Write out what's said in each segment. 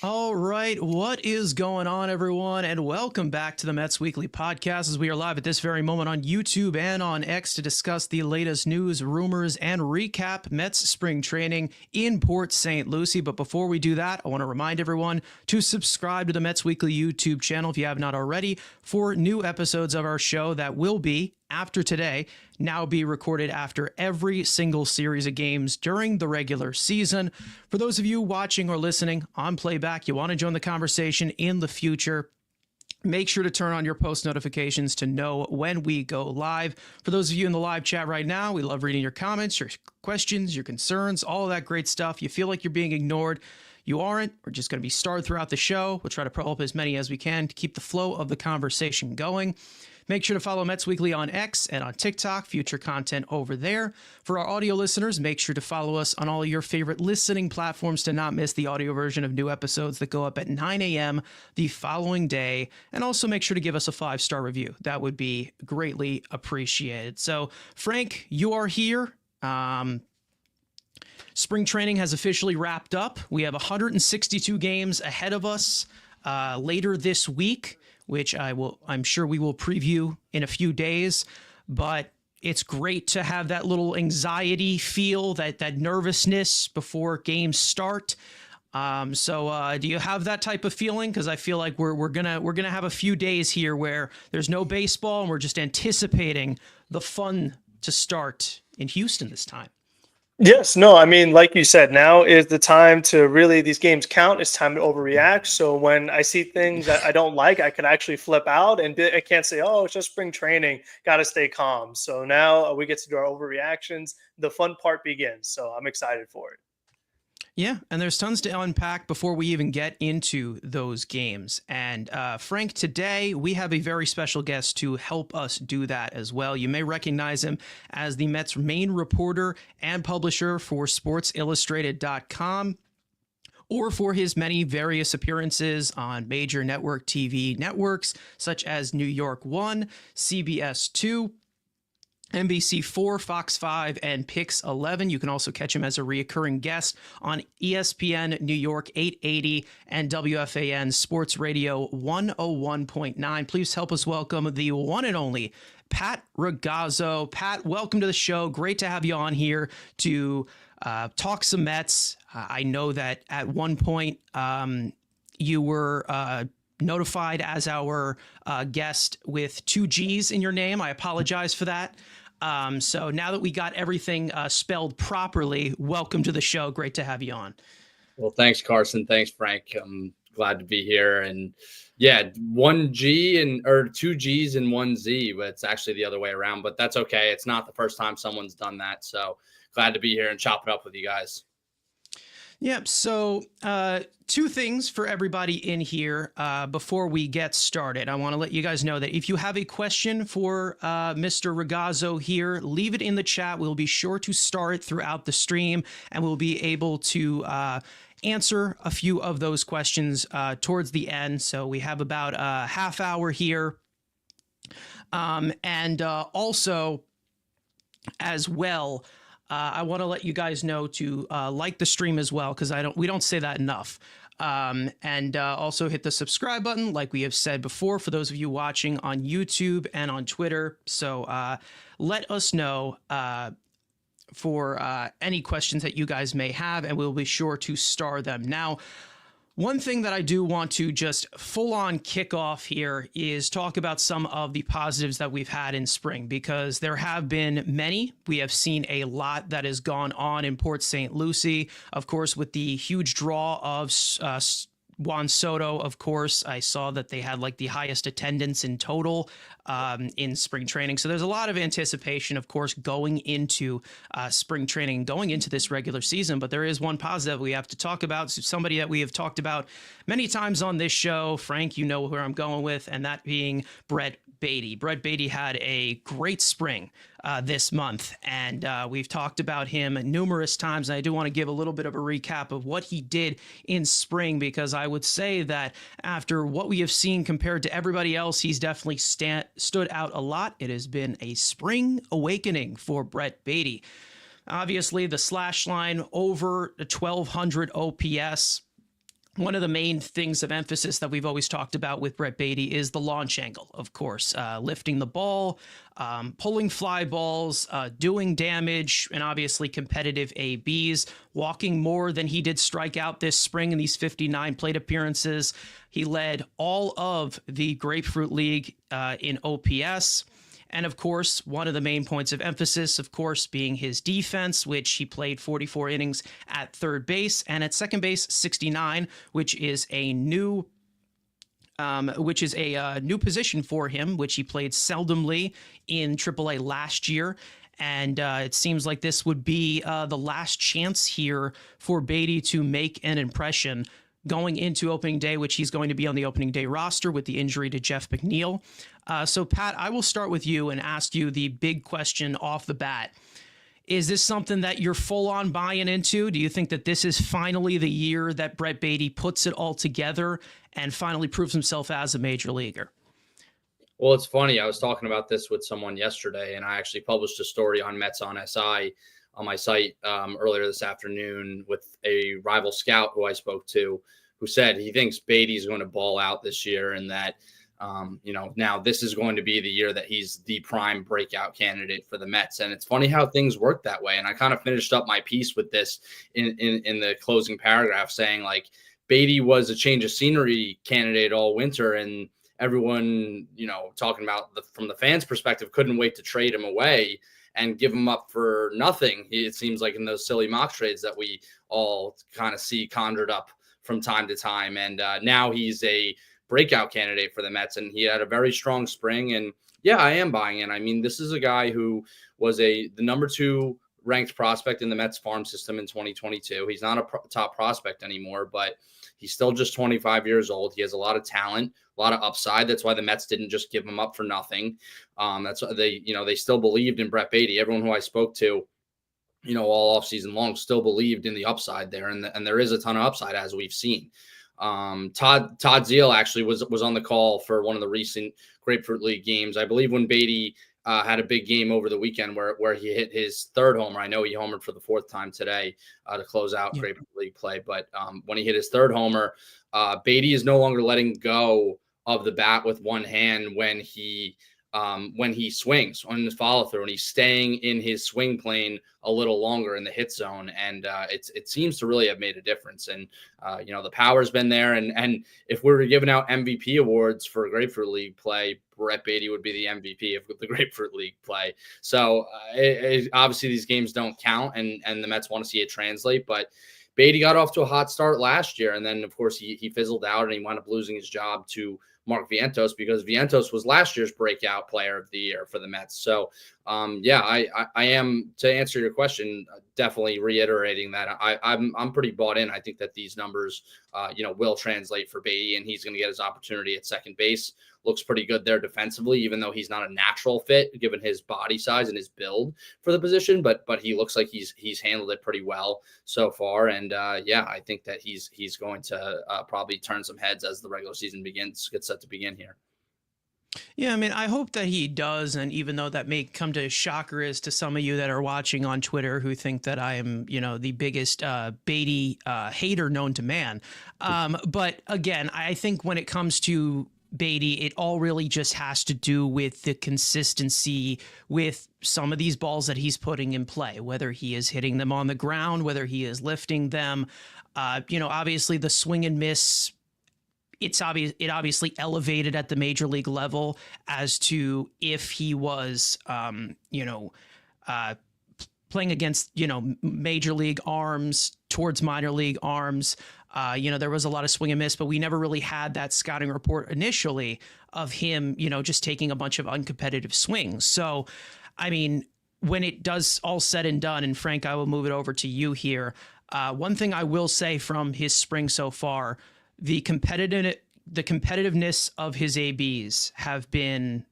All right, what is going on, everyone? And welcome back to the Mets Weekly Podcast as we are live at this very moment on YouTube and on X to discuss the latest news, rumors, and recap Mets spring training in Port St. Lucie. But before we do that, I want to remind everyone to subscribe to the Mets Weekly YouTube channel if you have not already for new episodes of our show that will be after today, now be recorded after every single series of games during the regular season. For those of you watching or listening on playback, you want to join the conversation in the future, make sure to turn on your post notifications to know when we go live. For those of you in the live chat right now, we love reading your comments, your questions, your concerns, all of that great stuff. You feel like you're being ignored, you aren't. We're just going to be starred throughout the show. We'll try to pull up as many as we can to keep the flow of the conversation going. Make sure to follow Mets Weekly on X and on TikTok, future content over there. For our audio listeners, make sure to follow us on all of your favorite listening platforms to not miss the audio version of new episodes that go up at 9 a.m. the following day. And also make sure to give us a 5-star review. That would be greatly appreciated. So, Frank, you are here. Spring training has officially wrapped up. We have 162 games ahead of us later this week, which I'm sure we will preview in a few days. But it's great to have that little anxiety feel, that nervousness before games start. So do you have that type of feeling? Because I feel like we're gonna have a few days here where there's no baseball and we're just anticipating the fun to start in Houston this time. Yes, no, I mean, like you said, now is the time to really, these games count. It's time to overreact. So when I see things that I don't like, I can actually flip out and I can't say, oh, it's just spring training. Got to stay calm. So now we get to do our overreactions. The fun part begins. So I'm excited for it. Yeah, and there's tons to unpack before we even get into those games. And Frank, today we have a very special guest to help us do that as well. You may recognize him as the Mets main reporter and publisher for SportsIllustrated.com, or for his many various appearances on major network TV networks such as New York 1, CBS 2, NBC4, Fox 5, and Pix 11. You can also catch him as a reoccurring guest on ESPN New York 880 and WFAN Sports Radio 101.9. Please help us welcome the one and only Pat Ragazzo. Pat, welcome to the show. Great to have you on here to talk some Mets. I know that at one point you were notified as our guest with 2 G's in your name. I apologize for that. So now that we got everything spelled properly, welcome to the show. Great to have you on. Well, thanks, Carson. Thanks, Frank. I'm glad to be here. And yeah, 1 G or 2 G's and 1 Z, but it's actually the other way around. But that's okay. It's not the first time someone's done that. So glad to be here and chop it up with you guys. Yep. So 2 things for everybody in here before we get started. I want to let you guys know that if you have a question for Mr. Ragazzo here, leave it in the chat. We'll be sure to star it throughout the stream, and we'll be able to answer a few of those questions towards the end. So we have about a half hour here. And also, as well, I want to let you guys know to like the stream as well, because we don't say that enough. And also hit the subscribe button, like we have said before, for those of you watching on YouTube and on Twitter. So let us know for any questions that you guys may have, and we'll be sure to star them. Now, one thing that I do want to just full-on kick off here is talk about some of the positives that we've had in spring, because there have been many. We have seen a lot that has gone on in Port St. Lucie, of course, with the huge draw of Juan Soto. Of course, I saw that they had like the highest attendance in total in spring training. So there's a lot of anticipation, of course, going into spring training, going into this regular season. But there is one positive we have to talk about. Somebody that we have talked about many times on this show. Frank, you know where I'm going with, and that being Brett Baty. Brett Baty had a great spring this month, and we've talked about him numerous times. And I do want to give a little bit of a recap of what he did in spring, because I would say that after what we have seen compared to everybody else, he's definitely stood out a lot. It has been a spring awakening for Brett Baty. Obviously, the slash line over 1,200 OPS. one of the main things of emphasis that we've always talked about with Brett Baty is the launch angle, of course, lifting the ball, pulling fly balls, doing damage, and obviously competitive ABs, walking more than he did strike out this spring in these 59 plate appearances. He led all of the Grapefruit League in OPS. And of course, one of the main points of emphasis, of course, being his defense, which he played 44 innings at third base, and at second base 69, which is a new position for him, which he played seldomly in AAA last year. And it seems like this would be the last chance here for Baty to make an impression going into opening day, which he's going to be on the opening day roster with the injury to Jeff McNeil. So, Pat, I will start with you and ask you the big question off the bat. Is this something that you're full on buying into? Do you think that this is finally the year that Brett Baty puts it all together and finally proves himself as a major leaguer? Well, it's funny. I was talking about this with someone yesterday, and I actually published a story on METS on SI on my site earlier this afternoon with a rival scout who I spoke to, who said he thinks Baty's going to ball out this year, and that now this is going to be the year that he's the prime breakout candidate for the Mets. And it's funny how things work that way. And I kind of finished up my piece with this in the closing paragraph, saying like Baty was a change of scenery candidate all winter, and everyone, talking about from the fans' perspective, couldn't wait to trade him away and give him up for nothing. It seems like in those silly mock trades that we all kind of see conjured up from time to time. And now he's a breakout candidate for the Mets, and he had a very strong spring. And yeah, I am buying in. I mean, this is a guy who was the number 2 ranked prospect in the Mets farm system in 2022. He's not a top prospect anymore, but he's still just 25 years old. He has a lot of talent, a lot of upside. That's why the Mets didn't just give him up for nothing. That's why they still believed in Brett Baty. Everyone who I spoke to, all offseason long, still believed in the upside there. And there is a ton of upside, as we've seen. Todd Zeal actually was on the call for one of the recent Grapefruit League games. I believe when Baty had a big game over the weekend where he hit his 3rd homer. I know he homered for the 4th time today to close out Grapefruit League play. But when he hit his 3rd homer, Baty is no longer letting go of the bat with one hand when he swings on the follow through, and he's staying in his swing plane a little longer in the hit zone. And it seems to really have made a difference. And, the power's been there. And if we were giving out MVP awards for Grapefruit League play, Brett Baty would be the MVP of the Grapefruit League play. So obviously these games don't count, and the Mets want to see it translate. But Baty got off to a hot start last year, and then, of course, he fizzled out, and he wound up losing his job to Mark Vientos, because Vientos was last year's breakout player of the year for the Mets. So, I am, to answer your question, definitely reiterating that I'm pretty bought in. I think that these numbers, will translate for Baty, and he's going to get his opportunity at second base. Looks pretty good there defensively, even though he's not a natural fit given his body size and his build for the position. But he looks like he's handled it pretty well so far. And I think that he's going to probably turn some heads as the regular season gets set to begin here. Yeah, I mean, I hope that he does. And even though that may come to shockers to some of you that are watching on Twitter who think that I am, the biggest Baty hater known to man. But again, I think when it comes to Baty, it all really just has to do with the consistency with some of these balls that he's putting in play, whether he is hitting them on the ground, whether he is lifting them. Obviously the swing and miss, it obviously elevated at the major league level as to if he was, playing against, major league arms towards minor league arms. There was a lot of swing and miss, but we never really had that scouting report initially of him, just taking a bunch of uncompetitive swings. So, I mean, when it does all said and done, and Frank, I will move it over to you here. One thing I will say from his spring so far, the competitiveness of his ABs have been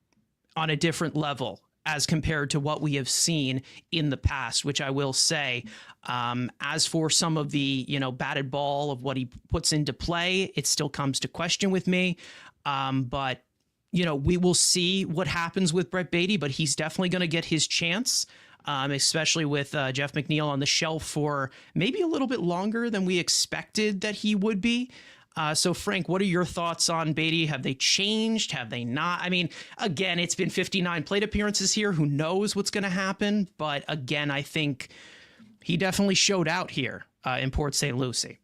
on a different level as compared to what we have seen in the past, which I will say, as for some of the, batted ball of what he puts into play, it still comes to question with me. But, we will see what happens with Brett Baty, but he's definitely going to get his chance. especially with Jeff McNeil on the shelf for maybe a little bit longer than we expected that he would be. So, Frank, what are your thoughts on Baty? Have they changed? Have they not? I mean, again, it's been 59 plate appearances here. Who knows what's going to happen? But again, I think he definitely showed out here in Port St. Lucie.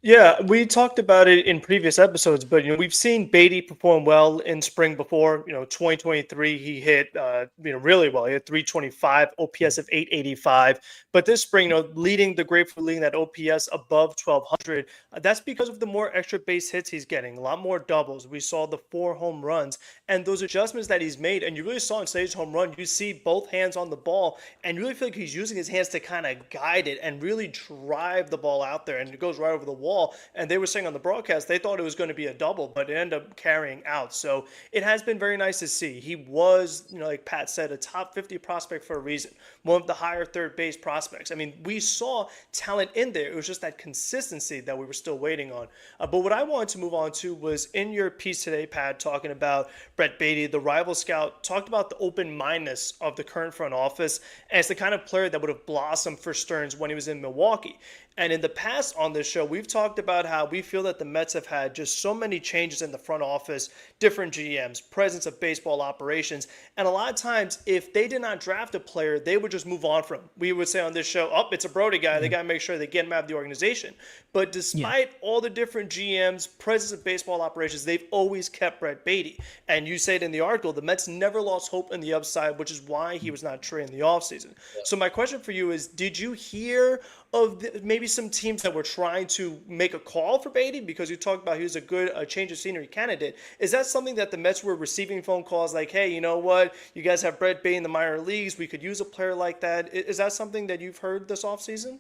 Yeah, we talked about it in previous episodes, but we've seen Baty perform well in spring before. 2023 he hit really well. He hit 325, OPS of 885. But this spring, leading the Grapefruit League, that OPS above 1200. That's because of the more extra base hits he's getting, a lot more doubles. We saw the 4 home runs and those adjustments that he's made. And you really saw in today's home run, you see both hands on the ball, and you really feel like he's using his hands to kind of guide it and really drive the ball out there, and it goes right over the wall. And they were saying on the broadcast they thought it was going to be a double, but it ended up carrying out. So it has been very nice to see. He was, like Pat said, a top 50 prospect for a reason, one of the higher third base prospects. I mean, we saw talent in there. It was just that consistency that we were still waiting on. But what I wanted to move on to was in your piece today, Pat, talking about Brett Baty, the rival scout, talked about the open-mindedness of the current front office as the kind of player that would have blossomed for Stearns when he was in Milwaukee. And in the past on this show, we've talked about how we feel that the Mets have had just so many changes in the front office, different GMs, presence of baseball operations. And a lot of times, if they did not draft a player, they would just move on from him. We would say on this show, it's a Brody guy. They got to make sure they get him out of the organization. But despite all the different GMs, presence of baseball operations, they've always kept Brett Baty. And you said in the article, the Mets never lost hope in the upside, which is why he was not traded in the offseason. So my question for you is, did you hear of maybe some teams that were trying to make a call for Baty, because you talked about he was a good change of scenery candidate? Is that something that the Mets were receiving phone calls like, hey, you know what? You guys have Brett Baty in the minor leagues. We could use a player like that. Is that something that you've heard this offseason?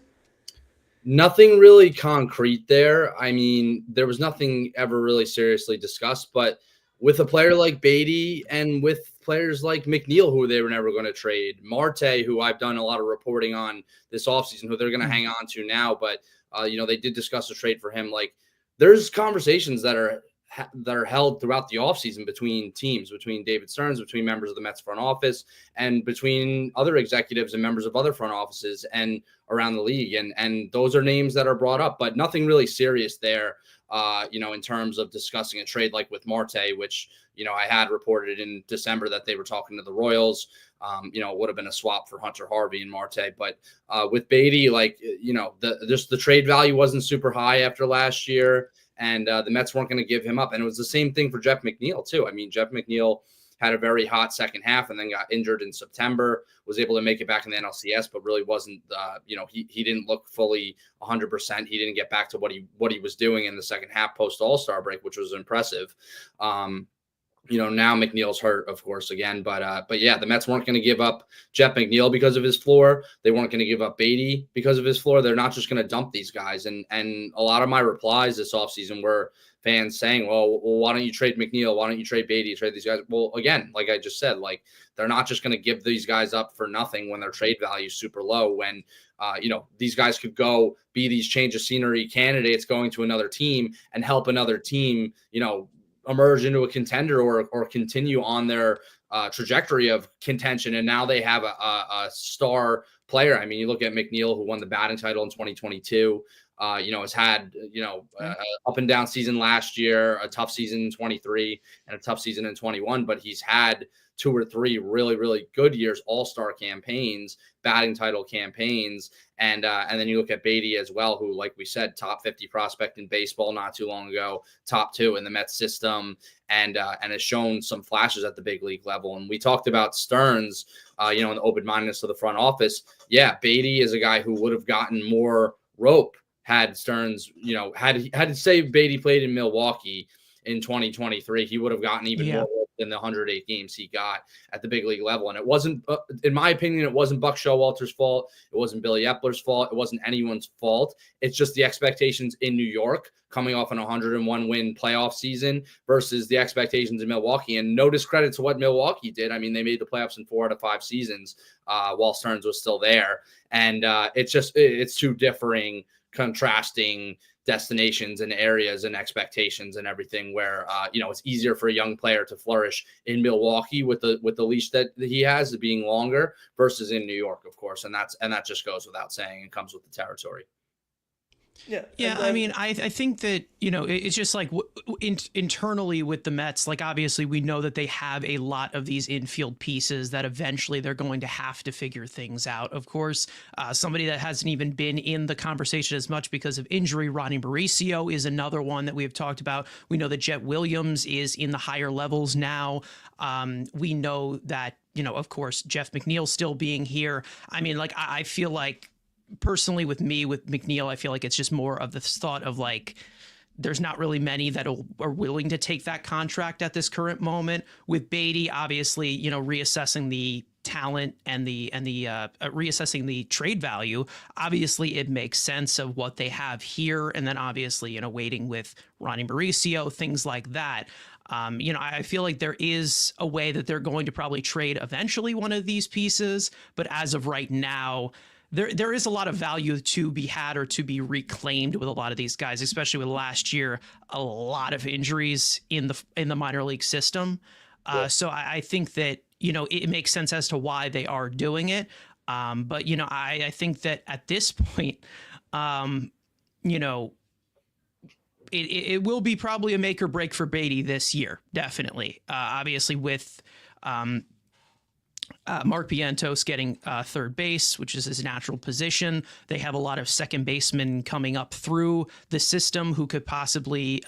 Nothing really concrete there. I mean, there was nothing ever really seriously discussed, but with a player like Baty and with players like McNeil, who they were never going to trade, Marte, who I've done a lot of reporting on this offseason, who they're going to hang on to now, but they did discuss a trade for him. Like, there's conversations that are held throughout the offseason between teams, between David Stearns, between members of the Mets front office, and between other executives and members of other front offices and around the league. And those are names that are brought up, but nothing really serious there, in terms of discussing a trade like with Marte, which, I had reported in December that they were talking to the Royals. It would have been a swap for Hunter Harvey and Marte. But with Baty, the trade value wasn't super high after last year. And the Mets weren't going to give him up. And it was the same thing for Jeff McNeil, too. I mean, Jeff McNeil had a very hot second half and then got injured in September, was able to make it back in the NLCS, but really wasn't, he didn't look fully 100%. He didn't get back to what he was doing in the second half post All-Star break, which was impressive. Now McNeil's hurt, of course, again, but yeah, the Mets weren't going to give up Jeff McNeil because of his floor. They weren't going to give up Baty because of his floor. They're not just going to dump these guys. And a lot of my replies this offseason were fans saying, well, why don't you trade McNeil? Why don't you trade Baty? Trade these guys? Well, again, like I just said, they're not just going to give these guys up for nothing when their trade value is super low, when, these guys could go be these change of scenery candidates going to another team and help another team, emerge into a contender or continue on their trajectory of contention. And now they have a star player. I mean, you look at McNeil, who won the batting title in 2022, has had, up and down season last year, a tough season in 23 and a tough season in 21, but he's had 2 or 3 really, really good years, all-star campaigns, batting title campaigns. And then you look at Baty as well, who, like we said, top 50 prospect in baseball not too long ago, top 2 in the Mets system, and has shown some flashes at the big league level. And we talked about Stearns, and the open-mindedness of the front office. Yeah, Baty is a guy who would have gotten more rope had Stearns, had say Baty played in Milwaukee in 2023, he would have gotten even more than the 108 games he got at the big league level. And it wasn't, in my opinion, it wasn't Buck Showalter's fault. It wasn't Billy Epler's fault. It wasn't anyone's fault. It's just the expectations in New York coming off an 101 win playoff season versus the expectations in Milwaukee. And no discredit to what Milwaukee did. I mean, they made the playoffs in 4 out of 5 seasons while Stearns was still there. And it's two differing, contrasting destinations and areas and expectations and everything where, it's easier for a young player to flourish in Milwaukee with the leash that he has being longer versus in New York, of course. And that just goes without saying and comes with the territory. Yeah. Yeah, I mean, I think that, it's just like internally with the Mets, like obviously we know that they have a lot of these infield pieces that eventually they're going to have to figure things out. Of course, somebody that hasn't even been in the conversation as much because of injury, Ronnie Mauricio is another one that we have talked about. We know that Jet Williams is in the higher levels now. We know that, of course, Jeff McNeil still being here. I mean, like, I feel like, personally with McNeil, I feel like it's just more of the thought of like, there's not really many that are willing to take that contract at this current moment. With Baty, obviously, reassessing the talent and the reassessing the trade value, obviously it makes sense of what they have here. And then obviously, waiting with Ronnie Mauricio, things like that. I feel like there is a way that they're going to probably trade eventually one of these pieces. But as of right now, there is a lot of value to be had or to be reclaimed with a lot of these guys, especially with last year, a lot of injuries in the minor league system. So I think that, it makes sense as to why they are doing it. But, I think that at this point, it will be probably a make or break for Baty this year. Definitely. Obviously with, Mark Vientos getting third base, which is his natural position. They have a lot of second basemen coming up through the system who could possibly,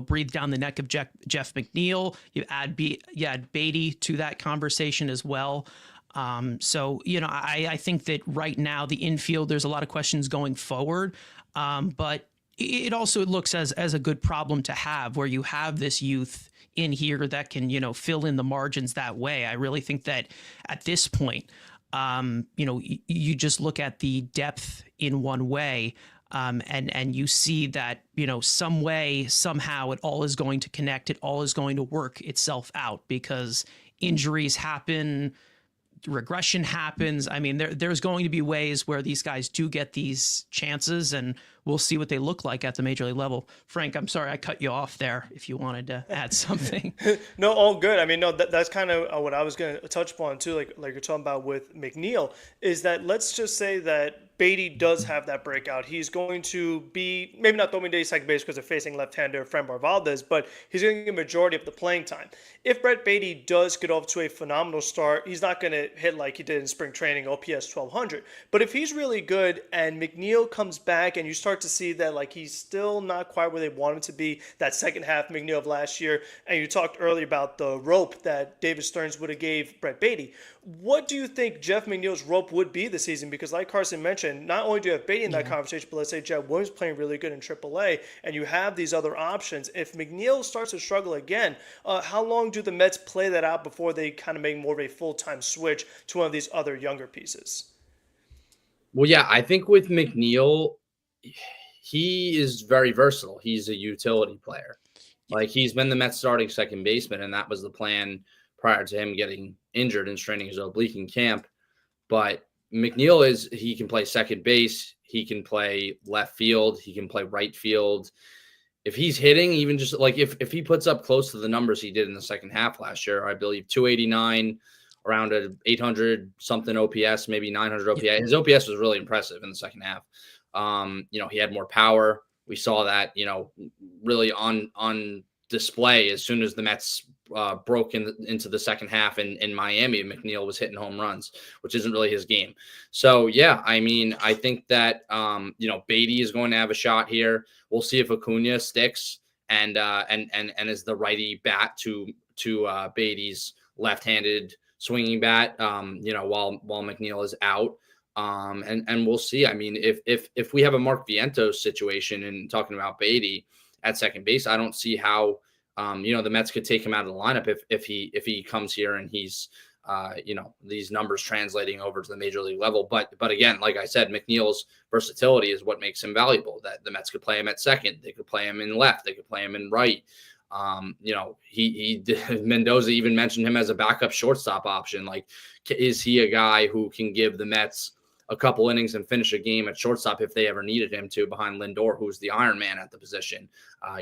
breathe down the neck of Jeff McNeil. You add Baty to that conversation as well. I think that right now the infield, there's a lot of questions going forward, but it also looks as a good problem to have where you have this youth in here that can, fill in the margins that way. I really think that at this point, you just look at the depth in one way, and you see that, some way, somehow it all is going to connect. It all is going to work itself out because injuries happen, regression happens. I mean, there's going to be ways where these guys do get these chances, and we'll see what they look like at the major league level. Frank, I'm sorry I cut you off there if you wanted to add something. No, all good. I mean, no, that's kind of what I was going to touch upon too, like you're talking about with McNeil, is that let's just say that Baty does have that breakout. He's going to be maybe not the only day second base because they're facing left-hander Framber Valdez, but he's going to get a majority of the playing time. If Brett Baty does get off to a phenomenal start, he's not going to hit like he did in spring training, OPS 1200. But if he's really good and McNeil comes back and you start to see that like he's still not quite where they want him to be, that second half McNeil of last year, and you talked earlier about the rope that David Stearns would have gave Brett Baty. What do you think Jeff McNeil's rope would be this season? Because like Carson mentioned, not only do you have Baty in that conversation, but let's say Jeff Williams playing really good in AAA, and you have these other options. If McNeil starts to struggle again, how long do the Mets play that out before they kind of make more of a full-time switch to one of these other younger pieces? Well, yeah, I think with McNeil, he is very versatile. He's a utility player. Like, he's been the Mets starting second baseman, and that was the plan prior to him getting injured and straining his oblique in camp. But McNeil he can play second base. He can play left field. He can play right field. If he's hitting, even just like if he puts up close to the numbers he did in the second half last year, I believe 289, around a 800 something OPS, maybe 900 OPS. His OPS was really impressive in the second half. He had more power. We saw that, really on display as soon as the Mets broke into the second half in Miami. McNeil was hitting home runs, which isn't really his game. So yeah, I mean, I think that Baty is going to have a shot here. We'll see if Acuna sticks and is the righty bat to Baty's left-handed swinging bat. While McNeil is out. And we'll see. I mean, if we have a Mark Vientos situation and talking about Baty at second base, I don't see how the Mets could take him out of the lineup if he comes here and he's these numbers translating over to the major league level. But again, like I said, McNeil's versatility is what makes him valuable. That the Mets could play him at second, they could play him in left, they could play him in right. Mendoza even mentioned him as a backup shortstop option. Like, is he a guy who can give the Mets a couple innings and finish a game at shortstop if they ever needed him to, behind Lindor, who's the Iron Man at the position.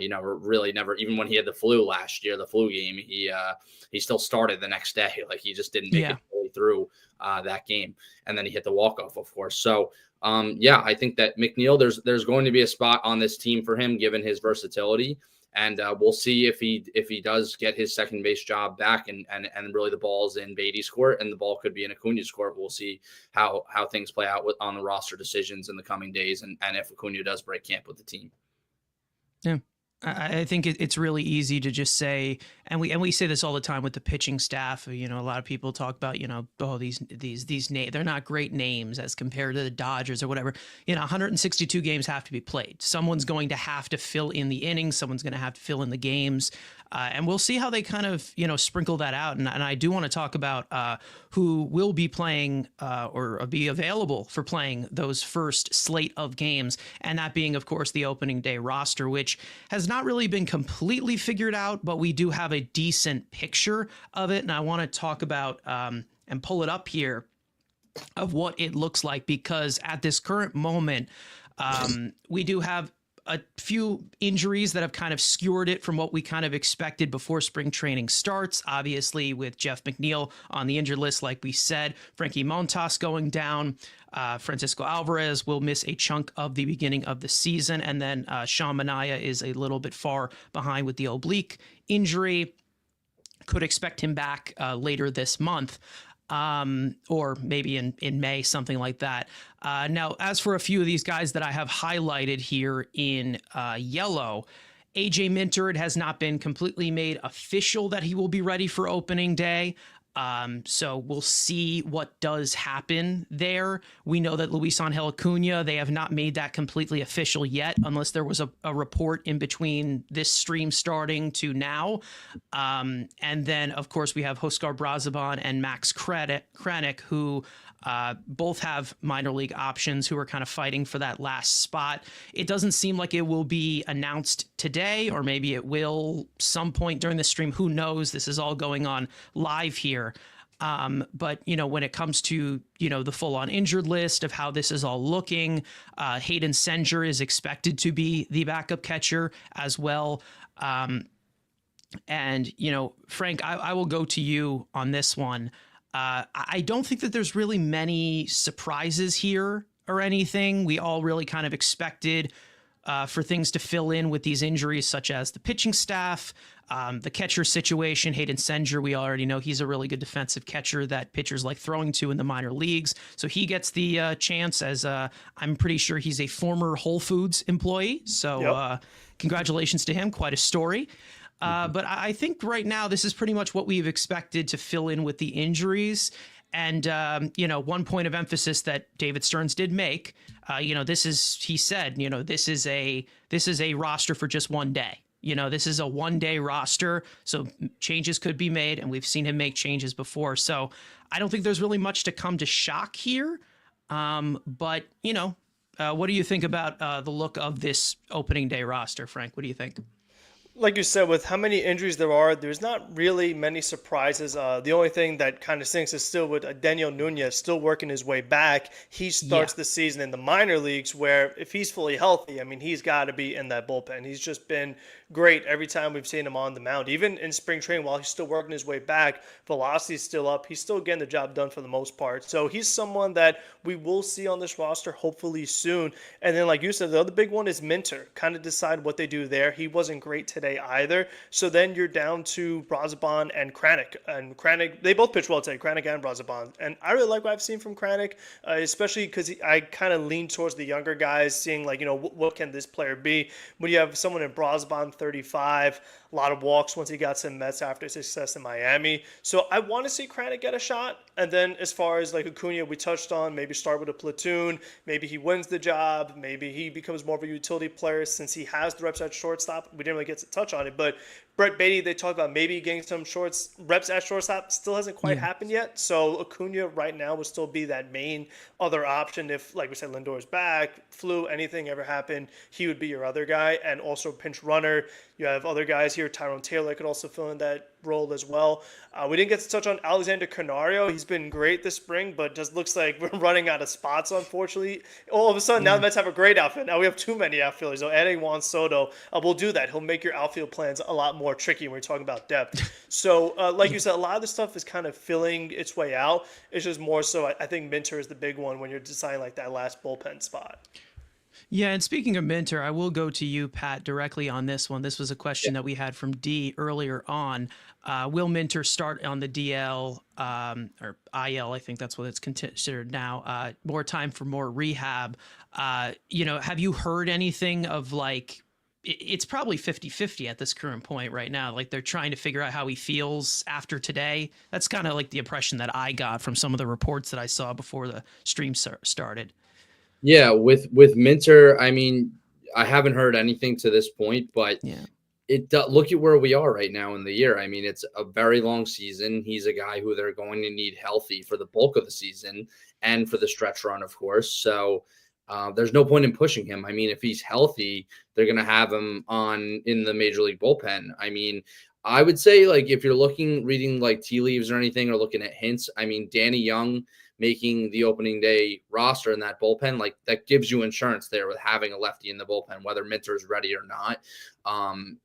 Really never, even when he had the flu last year, the flu game, he still started the next day. Like, he just didn't make it through that game. And then he hit the walk-off, of course. So, I think that McNeil, there's going to be a spot on this team for him, given his versatility. And we'll see if he does get his second base job back, and really the ball's in Baty's court and the ball could be in Acuna's court. We'll see how things play out on the roster decisions in the coming days, and if Acuna does break camp with the team. Yeah. I think it's really easy to just say, and we say this all the time with the pitching staff. A lot of people talk about, these names, they're not great names as compared to the Dodgers or whatever. 162 games have to be played. Someone's going to have to fill in the innings. Someone's going to have to fill in the games. And we'll see how they kind of, sprinkle that out. And I do want to talk about who will be playing or be available for playing those first slate of games. And that being, of course, the opening day roster, which has not really been completely figured out, but we do have a decent picture of it. And I want to talk about and pull it up here of what it looks like, because at this current moment, we do have a few injuries that have kind of skewered it from what we kind of expected before spring training starts. Obviously, with Jeff McNeil on the injured list, like we said, Frankie Montas going down, Francisco Alvarez will miss a chunk of the beginning of the season, and then Sean Manaea is a little bit far behind with the oblique injury. Could expect him back later this month. Or maybe in May, something like that. Now, as for a few of these guys that I have highlighted here in yellow, AJ Minter, it has not been completely made official that he will be ready for opening day. So we'll see what does happen there. We know that Luis Angel Acuna, they have not made that completely official yet, unless there was a report in between this stream starting to now. And then, of course, we have Huascar Brazoban and Max Kranick, who both have minor league options, who are kind of fighting for that last spot. It doesn't seem like it will be announced today, or maybe it will some point during the stream. Who knows? This is all going on live here. But, when it comes to, the full-on injured list of how this is all looking, Hayden Senger is expected to be the backup catcher as well. And, Frank, I will go to you on this one. I don't think that there's really many surprises here or anything. We all really kind of expected for things to fill in with these injuries, such as the pitching staff, the catcher situation. Hayden Senger, we already know he's a really good defensive catcher that pitchers like throwing to in the minor leagues. So he gets the chance, as I'm pretty sure he's a former Whole Foods employee. So congratulations to him. Quite a story. But I think right now this is pretty much what we've expected to fill in with the injuries. And, one point of emphasis that David Stearns did make, he said, this is a roster for just one day. This is a one-day roster, so changes could be made, and we've seen him make changes before. So I don't think there's really much to come to shock here. But, what do you think about the look of this opening day roster, Frank? What do you think? Like you said, with how many injuries there are, there's not really many surprises. The only thing that kind of stinks is still with Daniel Nunez still working his way back. He starts the season in the minor leagues, where if he's fully healthy, I mean, he's got to be in that bullpen. He's just been great every time we've seen him on the mound. Even in spring training, while he's still working his way back, velocity's still up. He's still getting the job done for the most part. So he's someone that we will see on this roster hopefully soon. And then, like you said, the other big one is Minter. Kind of decide what they do there. He wasn't great today either. So then you're down to Brazoban and Kranick. And Kranick, they both pitch well today, Kranick and Brazoban. And I really like what I've seen from Kranick, especially because I kind of lean towards the younger guys, seeing what can this player be. When you have someone in Brazoban, 35, a lot of walks once he got some METS after success in Miami. So I want to see Kranick get a shot. And then as far as Acuna, we touched on, maybe start with a platoon. Maybe he wins the job. Maybe he becomes more of a utility player since he has the reps at shortstop. We didn't really get to touch on it, but Brett Baty, they talked about maybe getting some reps at shortstop. Still hasn't quite happened yet. So Acuna right now would still be that main other option if, like we said, Lindor's back, flu, anything ever happened, he would be your other guy. And also pinch runner. You have other guys here. Tyrone Taylor could also fill in that role as well. We didn't get to touch on Alexander Canario. He's been great this spring, but just looks like we're running out of spots, unfortunately. All of a sudden, now the Mets have a great outfit. Now we have too many outfielders. So adding Juan Soto will do that. He'll make your outfield plans a lot more tricky when we're talking about depth. So, like you said, a lot of the stuff is kind of filling its way out. It's just more so, I think Minter is the big one when you're deciding like that last bullpen spot. Yeah, and speaking of Minter, I will go to you, Pat, directly on this one. This was a question that we had from D earlier on. Will Minter start on the DL or IL? I think that's what it's considered now. More time for more rehab. Have you heard anything of like, it's probably 50-50 at this current point right now. Like they're trying to figure out how he feels after today. That's kind of like the impression that I got from some of the reports that I saw before the stream started. Yeah, with Minter, I mean, I haven't heard anything to this point, but look at where we are right now in the year. I mean, it's a very long season. He's a guy who they're going to need healthy for the bulk of the season and for the stretch run, of course. So there's no point in pushing him. I mean, if he's healthy, they're going to have him in the major league bullpen. I mean, I would say, like, if you're reading like tea leaves or anything, or looking at hints, I mean, Danny Young making the opening day roster in that bullpen, like that gives you insurance there with having a lefty in the bullpen, whether Minter's ready or not.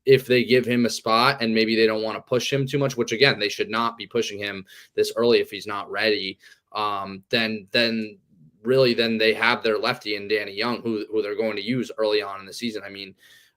If they give him a spot and maybe they don't want to push him too much, which again, they should not be pushing him this early if he's not ready. Then they have their lefty in Danny Young, who they're going to use early on in the season. I mean,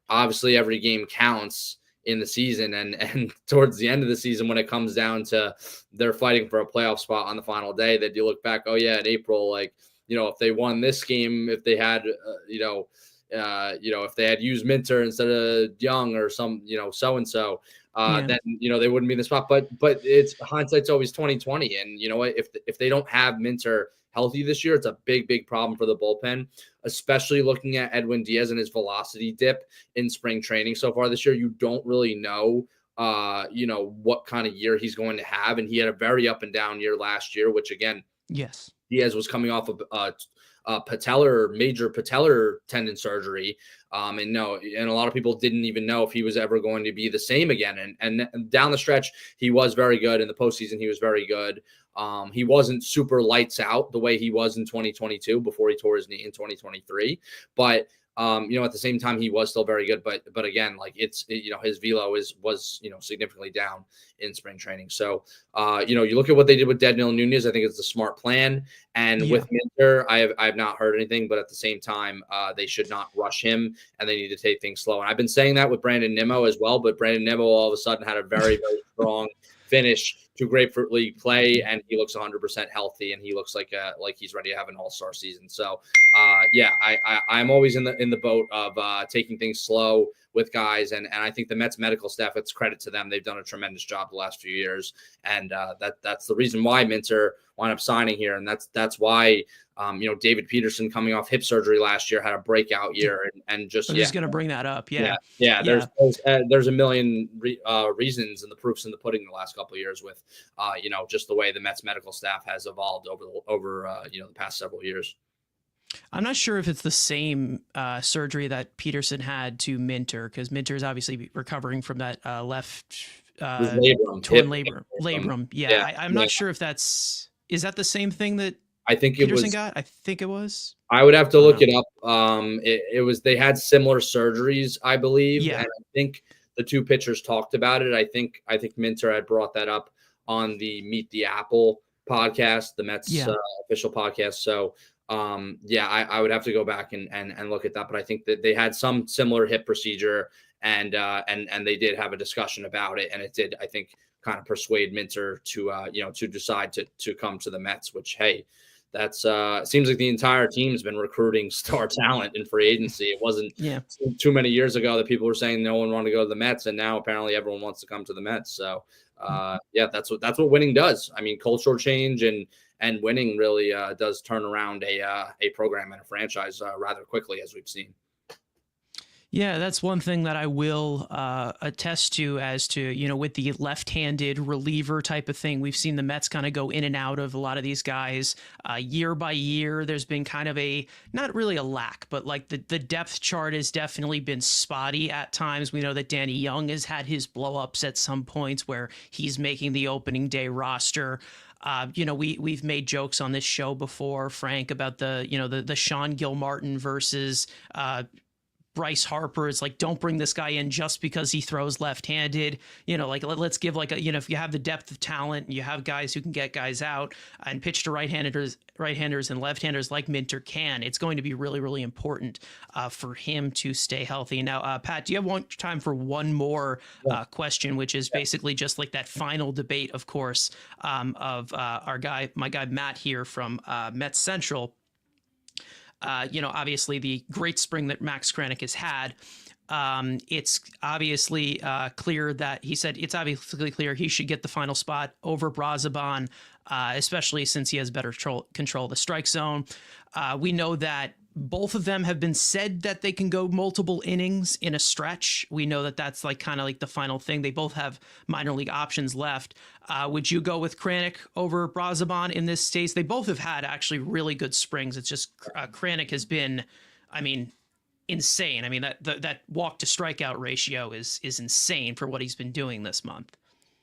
obviously every game counts in the season, and towards the end of the season, when it comes down to they're fighting for a playoff spot on the final day, that you look back, oh yeah, in April, like, if they won this game, if they had, if they had used Minter instead of Young or some, so-and-so, then, they wouldn't be in the spot, but it's hindsight's always 2020. And you know what, if they don't have Minter healthy this year, it's a big problem for the bullpen, especially looking at Edwin Diaz and his velocity dip in spring training so far this year. You don't really know, what kind of year he's going to have. And he had a very up and down year last year, which again, yes, Diaz was coming off of major patellar tendon surgery. And a lot of people didn't even know if he was ever going to be the same again. And down the stretch, he was very good. In the postseason, he was very good. He wasn't super lights out the way he was in 2022 before he tore his knee in 2023. But at the same time, he was still very good. But again, like his velo was significantly down in spring training. So you look at what they did with Dednil Nunez. I think it's a smart plan. And with Minter, I have not heard anything. But at the same time, they should not rush him, and they need to take things slow. And I've been saying that with Brandon Nimmo as well. But Brandon Nimmo all of a sudden had a very, very strong finish to Grapefruit League play, and he looks 100% healthy, and he looks like he's ready to have an all-star season. So I'm always in the boat of taking things slow with guys, and I think the Mets medical staff, it's credit to them. They've done a tremendous job the last few years, and that's the reason why Minter wound up signing here, and that's why David Peterson, coming off hip surgery last year, had a breakout year, and just I'm just going to bring that up. Yeah. There's a million reasons, and the proof's in the pudding the last couple of years with just the way the Mets medical staff has evolved over the past several years. I'm not sure if it's the same surgery that Peterson had to Minter, because Minter is obviously recovering from that left torn labrum. Yeah. I'm not sure if is that the same thing that I think Peterson got? I think it was. I would have to look it up. They had similar surgeries, I believe. Yeah. And I think the two pitchers talked about it. I think Minter had brought that up on the Meet the Apple podcast, the Mets official podcast. So I would have to go back and look at that. But I think that they had some similar hip procedure, and they did have a discussion about it, and it did, I think, kind of persuade Minter to decide to come to the Mets, which, hey, that's seems like the entire team's been recruiting star talent in free agency. It wasn't too many years ago that people were saying no one wanted to go to the Mets, and now apparently everyone wants to come to the Mets. So that's what winning does. I mean, cultural change and winning really does turn around a program and a franchise rather quickly, as we've seen. Yeah, that's one thing that I will attest to as to, with the left-handed reliever type of thing. We've seen the Mets kind of go in and out of a lot of these guys year by year. There's been kind of not really a lack, but like the depth chart has definitely been spotty at times. We know that Danny Young has had his blow-ups at some points where he's making the opening day roster. We've made jokes on this show before, Frank, about the Sean Gilmartin versus Bryce Harper. It's like, don't bring this guy in just because he throws left-handed. Like let's give like if you have the depth of talent and you have guys who can get guys out and pitch to right-handers and left-handers like Minter can, it's going to be really, really important for him to stay healthy. Now, Pat, do you have time for one more question, which is basically just like that final debate, of course, of my guy Matt here from Mets Central. Obviously the great spring that Max Kranick has had. It's obviously clear that he said it's obviously clear he should get the final spot over Brazoban, especially since he has better control of the strike zone. We know that both of them have been said that they can go multiple innings in a stretch. We know that that's like kind of like the final thing. They both have minor league options left. Would you go with Kranick over Brazoban in this stage? They both have had actually really good springs. It's just Kranick has been, insane. That walk to strikeout ratio is insane for what he's been doing this month.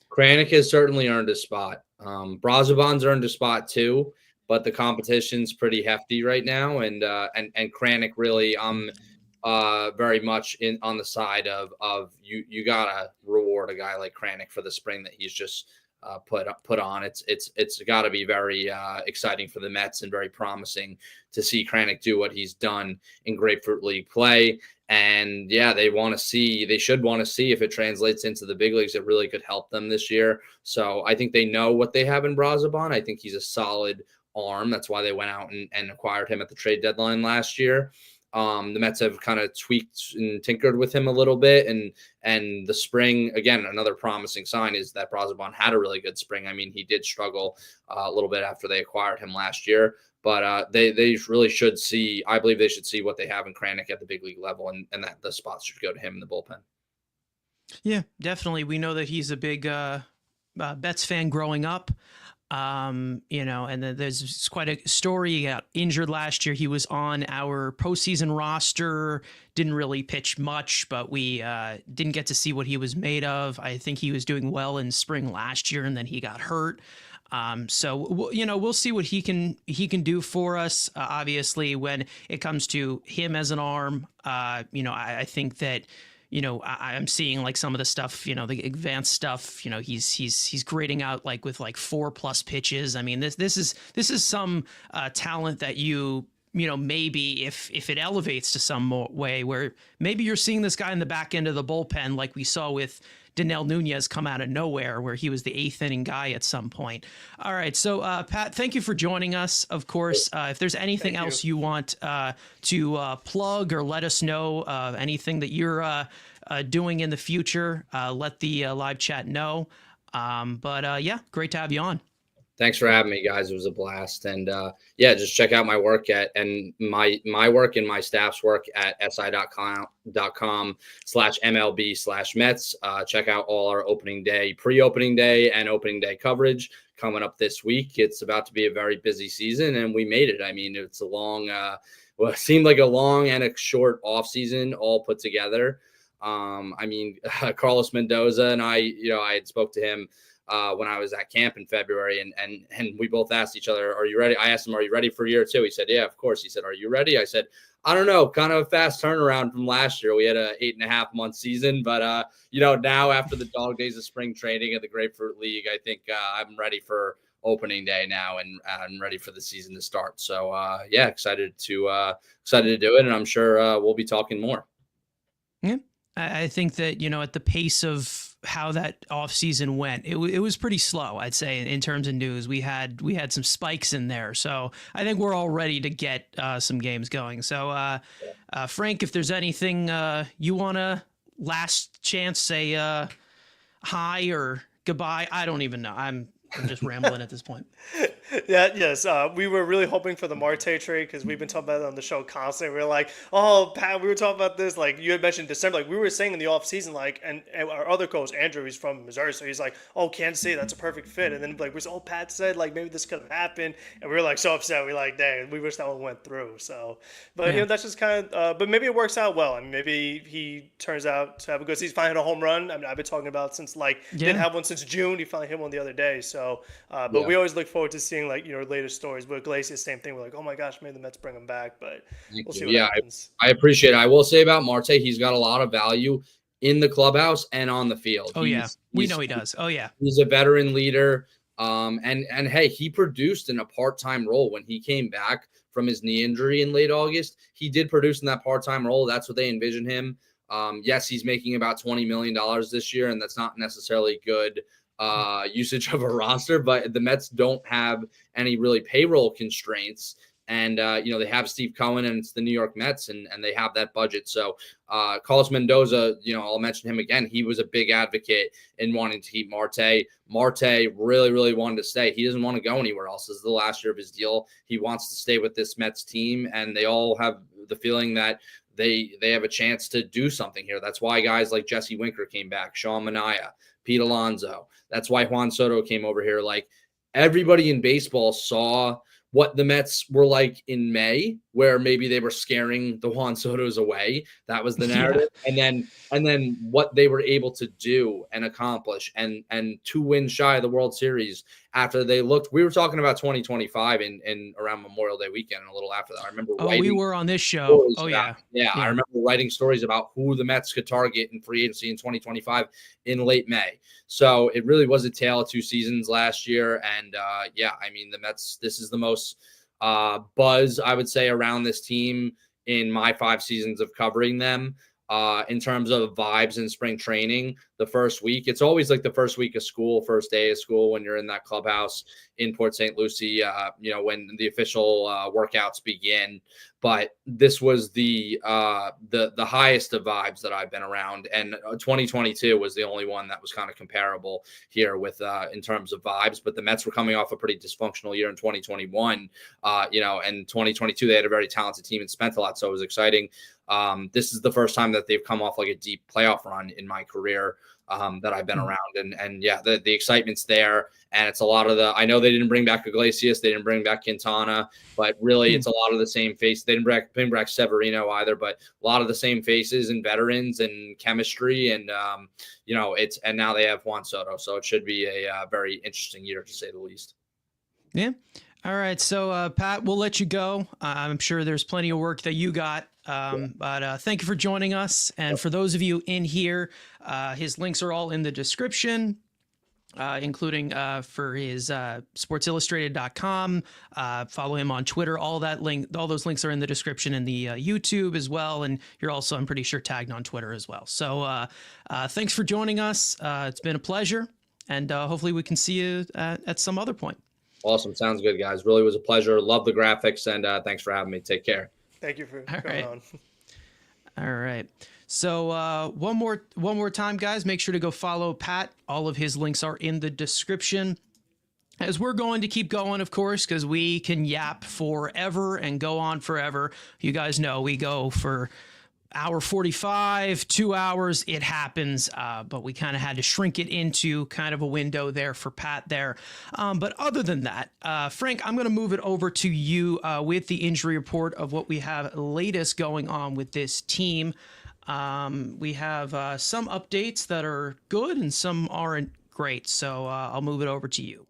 Kranick has certainly earned a spot. Brazoban's earned a spot too, but the competition's pretty hefty right now, and Kranick really, very much on the side of you gotta reward a guy like Kranick for the spring that he's just put on. It's got to be very exciting for the Mets and very promising to see Kranick do what he's done in Grapefruit League play. And yeah, they should want to see if it translates into the big leagues. It really could help them this year. So I think they know what they have in Brazoban. I think he's a solid arm. That's why they went out and acquired him at the trade deadline last year. The Mets have kind of tweaked and tinkered with him a little bit. And the spring, again, another promising sign is that Brazoban had a really good spring. He did struggle a little bit after they acquired him last year, but they really should see, I believe they should see what they have in Kranick at the big league level, and that the spots should go to him in the bullpen. Yeah, definitely. We know that he's a big Mets fan growing up. And then there's quite a story. He got injured last year. He was on our postseason roster, didn't really pitch much, but we didn't get to see what he was made of. I think he was doing well in spring last year, and then he got hurt. So we'll see what he can do for us. Obviously, when it comes to him as an arm, I think that. I'm seeing like some of the stuff, the advanced stuff, he's grading out like with like 4+ pitches. This is some talent that maybe if it elevates to some way where maybe you're seeing this guy in the back end of the bullpen, like we saw with Danel Nunez come out of nowhere, where he was the 8th inning guy at some point. All right. So, Pat, thank you for joining us. Of course, if there's anything else you want to plug or let us know, anything that you're doing in the future, let the live chat know. But great to have you on. Thanks for having me, guys. It was a blast. And just check out my work and my work and my staff's work at si.com/MLB/Mets. Check out all our opening day, pre-opening day, and opening day coverage coming up this week. It's about to be a very busy season, and we made it. It's a long, it seemed like a long and a short off season all put together. Carlos Mendoza and I had spoke to him when I was at camp in February, and we both asked each other, "Are you ready?" I asked him, "Are you ready for year 2?" He said, "Yeah, of course." He said, "Are you ready?" I said, "I don't know, kind of a fast turnaround from last year. We had a 8.5-month season, but now after the dog days of spring training at the Grapefruit League, I think I'm ready for opening day now, and I'm ready for the season to start." So excited to do it, and I'm sure we'll be talking more. Yeah. I think that, at the pace of how that offseason went, it was pretty slow, I'd say, in terms of news. We had some spikes in there. So I think we're all ready to get some games going. So, Frank, if there's anything you want to last chance say hi or goodbye, I don't even know. I'm just rambling at this point. Yeah, yes. We were really hoping for the Marte trade because we've been talking about it on the show constantly. We are like, oh, Pat, we were talking about this. Like you had mentioned December. Like we were saying in the offseason, like, and our other coach, Andrew, he's from Missouri. So he's like, oh, Kansas City, that's a perfect fit. And then like, we said, oh, Pat said, like, maybe this could have happened. And we were like so upset. We are like, dang, we wish that one went through. So, but, Yeah. that's just kind of, but maybe it works out well. I mean, maybe he turns out to have a good season. He's finally hit a home run. I mean, I've been talking about since, like, didn't Yeah. have one since June. He finally hit one the other day. So, but Yeah. we always look forward to seeing, like, latest stories. But Iglesias, same thing. We're like, oh my gosh, maybe the Mets bring him back, but Thank we'll you. see what Yeah, happens. I appreciate it. I will say about Marte, he's got a lot of value in the clubhouse and on the field. Oh yeah, we know he does. Oh yeah, He's a veteran leader. And hey, he produced in a part-time role when he came back from his knee injury in late August. He did produce in that part-time role. That's what they envision him. Yes, he's making about $20 million this year, and that's not necessarily good usage of a roster, but the Mets don't have any really payroll constraints. And, they have Steve Cohen and it's the New York Mets and they have that budget. So Carlos Mendoza, I'll mention him again. He was a big advocate in wanting to keep Marte. Marte really, really wanted to stay. He doesn't want to go anywhere else. This is the last year of his deal. He wants to stay with this Mets team, and they all have the feeling that they have a chance to do something here. That's why guys like Jesse Winker came back, Sean Manaea, Pete Alonso. That's why Juan Soto came over here. Like, everybody in baseball saw what the Mets were like in May, where maybe they were scaring the Juan Sotos away. That was the narrative. Yeah. And then what they were able to do and accomplish and 2 wins shy of the World Series after they looked. We were talking about 2025 in around Memorial Day weekend and a little after that. I remember we were on this show. Oh yeah. I remember writing stories about who the Mets could target in free agency in 2025 in late May. So it really was a tale of 2 seasons last year. And I mean, the Mets, this is the most buzz, I would say, around this team in my 5 seasons of covering them. In terms of vibes in spring training, the first week, it's always like the first week of school, first day of school, when you're in that clubhouse in Port St. Lucie, when the official workouts begin. But this was the highest of vibes that I've been around. And 2022 was the only one that was kind of comparable here with in terms of vibes. But the Mets were coming off a pretty dysfunctional year in 2021, and 2022, they had a very talented team and spent a lot. So it was exciting. This is the first time that they've come off like a deep playoff run in my career that I've been around. And the excitement's there. And it's a lot of I know they didn't bring back Iglesias. They didn't bring back Quintana, but really it's a lot of the same face. They didn't bring back Severino either, but a lot of the same faces and veterans and chemistry. And, and now they have Juan Soto. So it should be a very interesting year, to say the least. Yeah. All right. So, Pat, we'll let you go. I'm sure there's plenty of work that you got. But thank you for joining us. And for those of you in here, his links are all in the description, including for his sportsillustrated.com. Follow him on Twitter. All those links are in the description in the YouTube as well. And you're also, I'm pretty sure, tagged on Twitter as well. So thanks for joining us. It's been a pleasure. And hopefully we can see you at some other point. Awesome. Sounds good, guys. Really was a pleasure. Love the graphics. And thanks for having me. Take care. Thank you for coming on. All right. So one more time, guys, make sure to go follow Pat. All of his links are in the description. As we're going to keep going, of course, because we can yap forever and go on forever. You guys know we go for hour 45, 2 hours, it happens, but we kind of had to shrink it into kind of a window there for Pat there. But other than that, Frank, I'm going to move it over to you with the injury report of what we have latest going on with this team. We have some updates that are good and some aren't great, so I'll move it over to you.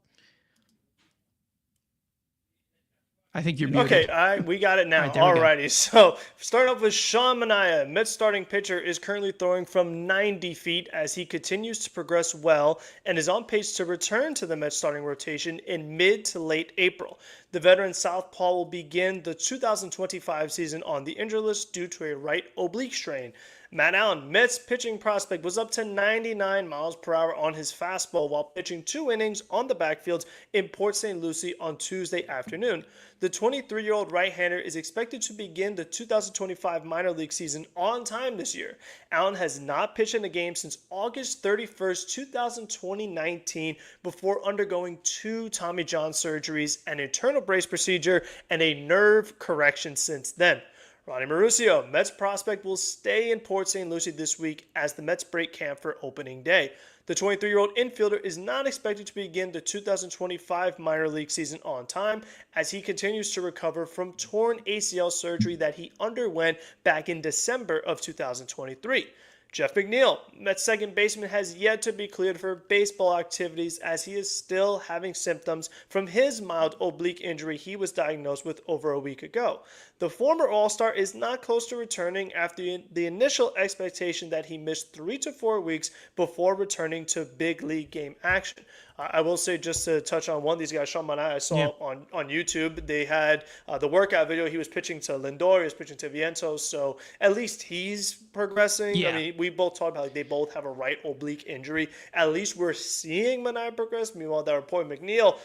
I think you're muted. Okay, we got it now. Alrighty, so starting off with Sean Manaea. Mets starting pitcher is currently throwing from 90 feet as he continues to progress well and is on pace to return to the Mets starting rotation in mid to late April. The veteran southpaw will begin the 2025 season on the injury list due to a right oblique strain. Matt Allen, Mets pitching prospect, was up to 99 miles per hour on his fastball while pitching 2 innings on the backfields in Port St. Lucie on Tuesday afternoon. The 23-year-old right-hander is expected to begin the 2025 minor league season on time this year. Allen has not pitched in a game since August 31st, 2019, before undergoing 2 Tommy John surgeries, an internal brace procedure, and a nerve correction since then. Ronnie Mauricio, Mets prospect, will stay in Port St. Lucie this week as the Mets break camp for opening day. The 23-year-old infielder is not expected to begin the 2025 minor league season on time as he continues to recover from torn ACL surgery that he underwent back in December of 2023. Jeff McNeil, Mets second baseman, has yet to be cleared for baseball activities as he is still having symptoms from his mild oblique injury he was diagnosed with over a week ago. The former All-Star is not close to returning after the initial expectation that he missed 3 to 4 weeks before returning to big league game action. I will say, just to touch on one of these guys, Sean Manaea, I saw on YouTube, they had the workout video. He was pitching to Lindor, he was pitching to Vientos, so at least he's progressing. Yeah. I mean, we both talked about, like, they both have a right oblique injury. At least we're seeing Manaea progress. Meanwhile, that report, McNeil,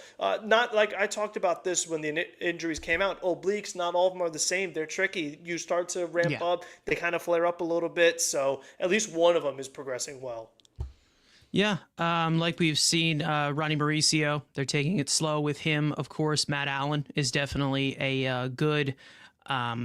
not like I talked about this when the injuries came out. Obliques, not all of them are the same. They're tricky. You start to ramp up, they kind of flare up a little bit. So at least one of them is progressing well. Yeah, like we've seen Ronnie Mauricio, they're taking it slow with him. Of course, Matt Allen is definitely a good, a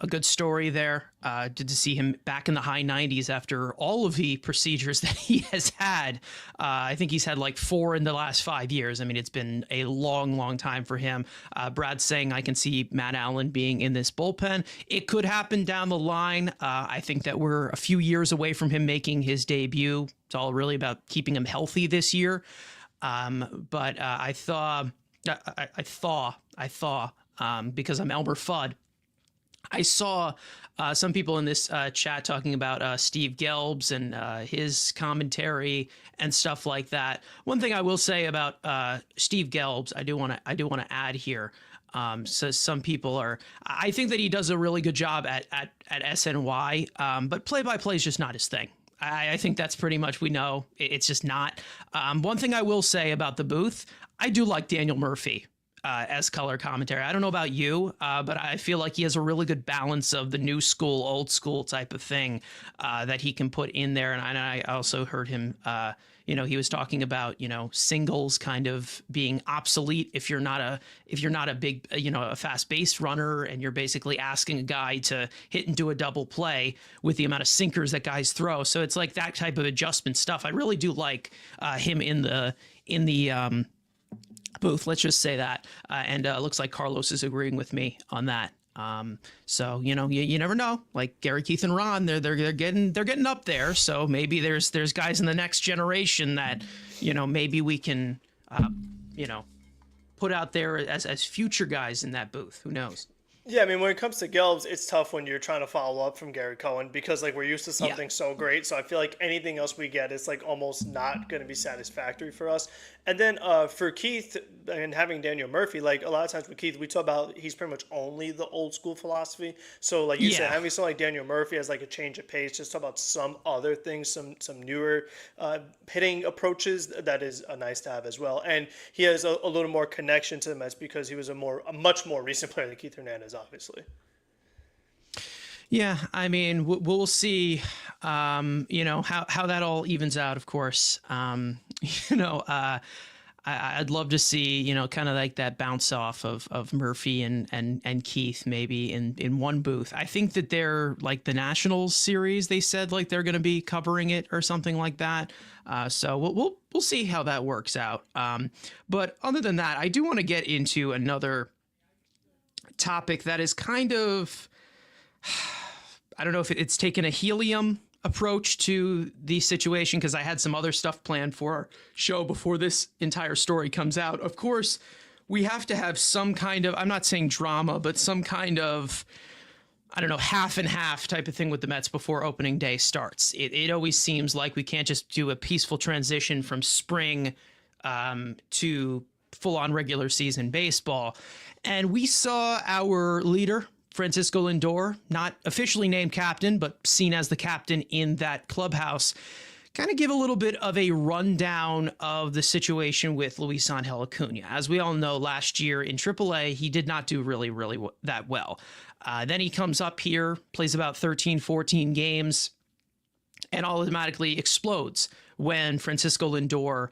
good story there. Good to see him back in the high 90s after all of the procedures that he has had. I think he's had like 4 in the last 5 years. I mean, it's been a long, long time for him. Brad's saying I can see Matt Allen being in this bullpen. It could happen down the line. I think that we're a few years away from him making his debut. It's all really about keeping him healthy this year. But I thought, because I'm Elmer Fudd, I saw some people in this chat talking about Steve Gelbs and his commentary and stuff like that. One thing I will say about Steve Gelbs, I do want to add here. So some people are, I think that he does a really good job at SNY, but play-by-play is just not his thing. I think that's pretty much, we know it's just not. One thing I will say about the booth, I do like Daniel Murphy as color commentary. I don't know about you, but I feel like he has a really good balance of the new school, old school type of thing that he can put in there. And I also heard him, he was talking about, singles kind of being obsolete if you're not a big, a fast base runner, and you're basically asking a guy to hit and do a double play with the amount of sinkers that guys throw. So it's like that type of adjustment stuff. I really do like him in the booth. Let's just say that. And it looks like Carlos is agreeing with me on that. So you never know. Like Gary, Keith, and Ron, they're getting up there. So maybe there's guys in the next generation that maybe we can put out there as future guys in that booth. Who knows? Yeah, I mean, when it comes to Gelbs, it's tough when you're trying to follow up from Gary Cohen because, like, we're used to something so great. So I feel like anything else we get is, like, almost not going to be satisfactory for us. And then for Keith and having Daniel Murphy, like, a lot of times with Keith, we talk about he's pretty much only the old school philosophy. So, like you said, having someone like Daniel Murphy as, like, a change of pace, just talk about some other things, some newer hitting approaches, that is nice to have as well. And he has a little more connection to the Mets because he was a much more recent player than Keith Hernandez, obviously. Yeah, I mean, we'll see, how that all evens out, of course. I'd love to see, kind of like that bounce off of Murphy and Keith maybe in one booth. I think that they're like the Nationals series. They said like they're going to be covering it or something like that. So we'll see how that works out. But other than that, I do want to get into another topic that is kind of, I don't know if it's taken a helium approach to the situation, because I had some other stuff planned for our show before this entire story comes out. Of course, we have to have some kind of, I'm not saying drama, but some kind of, I don't know, half and half type of thing with the Mets before opening day starts. It always seems like we can't just do a peaceful transition from spring to full-on regular season baseball. And we saw our leader Francisco Lindor, not officially named captain, but seen as the captain in that clubhouse, kind of give a little bit of a rundown of the situation with Luis Angel Acuna. As we all know, last year in AAA, he did not do really that well. Then he comes up here, plays about 13, 14 games, and automatically explodes when Francisco Lindor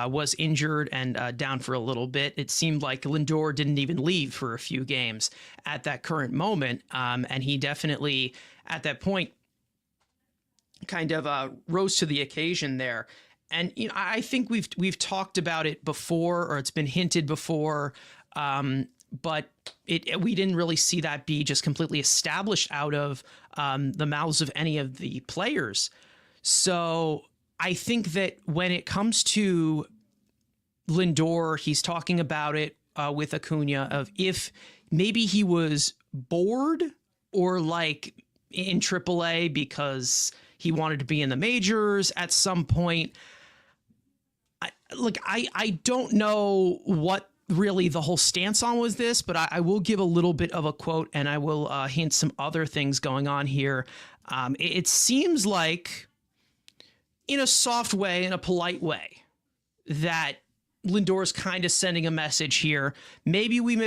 was injured and down for a little bit. It seemed like Lindor didn't even leave for a few games at that current moment, and he definitely, at that point, kind of rose to the occasion there. And I think we've talked about it before, or it's been hinted before, but we didn't really see that be just completely established out of the mouths of any of the players. So I think that when it comes to Lindor, he's talking about it with Acuna of if maybe he was bored or like in AAA because he wanted to be in the majors at some point. I don't know what really the whole stance on was this, but I will give a little bit of a quote, and I will hint some other things going on here. It seems like, in a soft way, in a polite way, that Lindor's kind of sending a message here. Maybe we're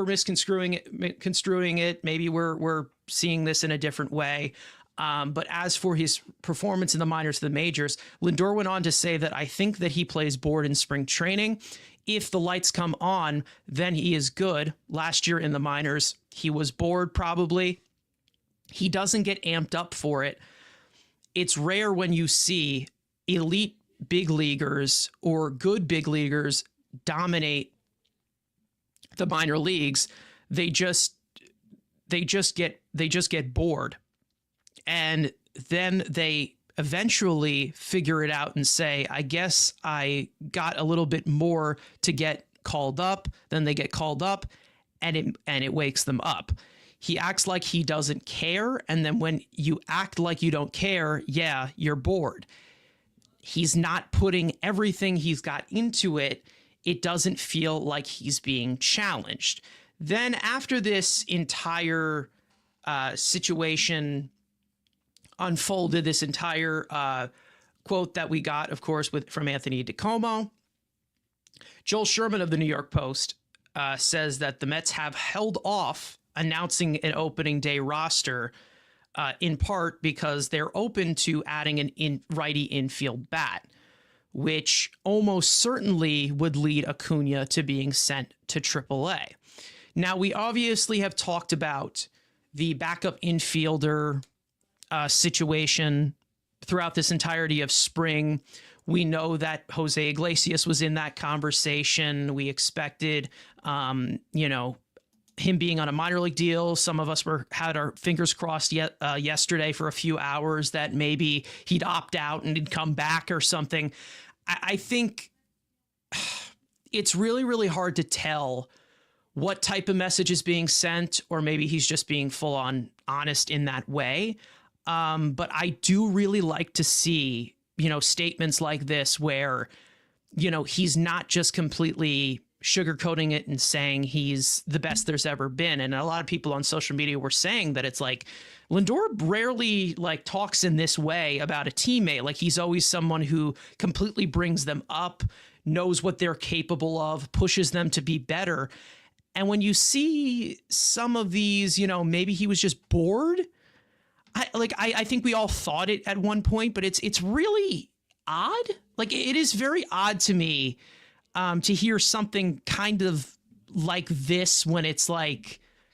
misconstruing it. Maybe we're seeing this in a different way. But as for his performance in the minors to the majors, Lindor went on to say that I think that he plays bored in spring training. If the lights come on, then he is good. Last year in the minors, he was bored probably. He doesn't get amped up for it. It's rare when you see elite big leaguers or good big leaguers dominate the minor leagues. They just get bored. And then they eventually figure it out and say, I guess I got a little bit more to get called up. Then they get called up, and it wakes them up. He acts like he doesn't care. And then when you act like you don't care, yeah, you're bored. He's not putting everything he's got into it. It doesn't feel like he's being challenged. Then after this entire situation unfolded, this entire quote that we got, of course, from Anthony DiComo, Joel Sherman of the New York Post says that the Mets have held off announcing an opening day roster in part because they're open to adding an righty infield bat, which almost certainly would lead Acuna to being sent to AAA. Now, we obviously have talked about the backup infielder situation throughout this entirety of spring. We know that Jose Iglesias was in that conversation. We expected, him being on a minor league deal. Some of us had our fingers crossed yesterday for a few hours that maybe he'd opt out and he'd come back or something. I think it's really, really hard to tell what type of message is being sent, or maybe he's just being full on honest in that way. But I do really like to see, statements like this where, he's not just completely sugarcoating it and saying he's the best there's ever been. And a lot of people on social media were saying that it's like Lindor rarely talks in this way about a teammate. Like, he's always someone who completely brings them up, knows what they're capable of, pushes them to be better. And when you see some of these, maybe he was just bored. I think we all thought it at one point, but it's really odd. It is very odd to me to hear something kind of like this when it's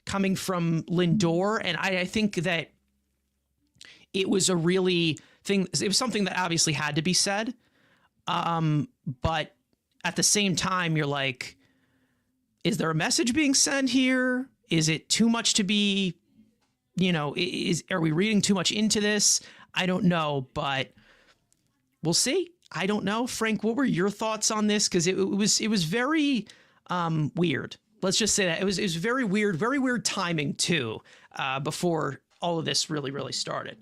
coming from Lindor. And I think that it was it was something that obviously had to be said. But at the same time, you're like, is there a message being sent here? Is it too much to be, are we reading too much into this? I don't know, but we'll see. I don't know. Frank, what were your thoughts on this? Because it was very weird. Let's just say that it was very weird timing too, before all of this really, really started.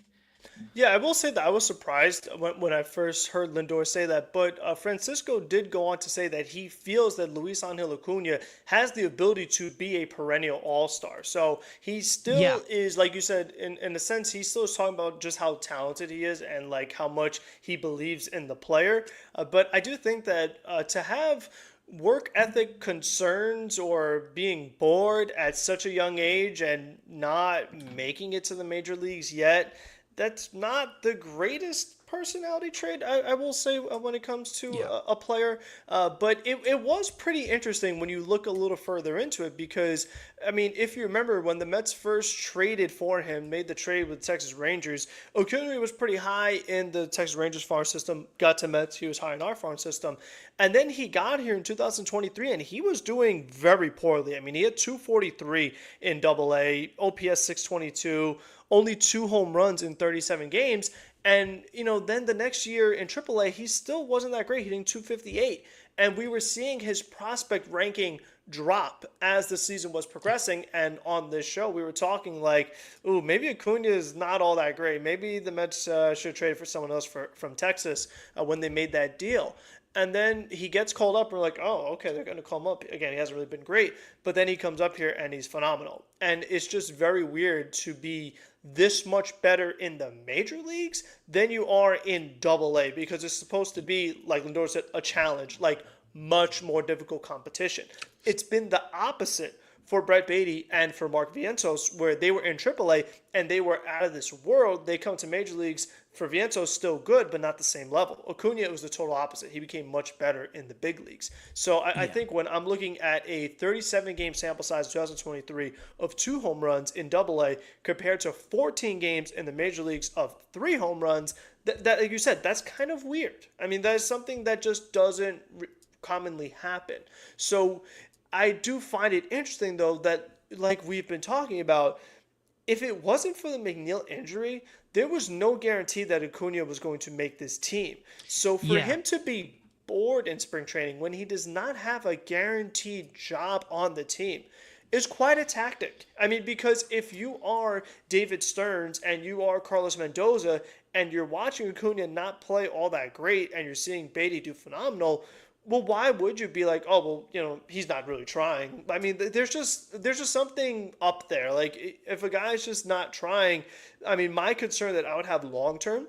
Yeah, I will say that I was surprised when I first heard Lindor say that, but Francisco did go on to say that he feels that Luis Angel Acuna has the ability to be a perennial all-star. So he Yeah. still is, like you said, in a sense, he still is talking about just how talented he is and like how much he believes in the player. But I do think that to have work ethic concerns or being bored at such a young age and not making it to the major leagues yet, that's not the greatest personality trait, I will say, when it comes to Yeah. a player. But it was pretty interesting when you look a little further into it because, I mean, if you remember when the Mets first traded for him, made the trade with Texas Rangers, Acuna was pretty high in the Texas Rangers farm system, got to Mets, he was high in our farm system. And then he got here in 2023 and he was doing very poorly. I mean, he had 243 in AA, OPS 622, only 2 home runs in 37 games. And, then the next year in AAA, he still wasn't that great, hitting 258. And we were seeing his prospect ranking drop as the season was progressing. And on this show, we were talking like, ooh, maybe Acuna is not all that great. Maybe the Mets should trade for someone else from Texas when they made that deal. And then he gets called up. We're like, oh, okay, they're going to call him up. Again, he hasn't really been great. But then he comes up here and he's phenomenal. And it's just very weird to be this much better in the major leagues than you are in AA because it's supposed to be, like Lindor said, a challenge, like much more difficult competition. It's been the opposite for Brett Baty and for Mark Vientos, where they were in AAA and they were out of this world. They come to major leagues. For Vientos, still good, but not the same level. Acuna, it was the total opposite. He became much better in the big leagues. So I think when I'm looking at a 37-game sample size in 2023 of 2 home runs in AA compared to 14 games in the major leagues of 3 home runs, that like you said, that's kind of weird. I mean, that is something that just doesn't commonly happen. So I do find it interesting, though, that like we've been talking about, if it wasn't for the McNeil injury, there was no guarantee that Acuna was going to make this team. So for him to be bored in spring training when he does not have a guaranteed job on the team is quite a tactic. I mean, because if you are David Stearns and you are Carlos Mendoza and you're watching Acuna not play all that great and you're seeing Baty do phenomenal, well, why would you be like, oh, well, he's not really trying? I mean, there's just something up there. Like, if a guy's just not trying, I mean, my concern that I would have long term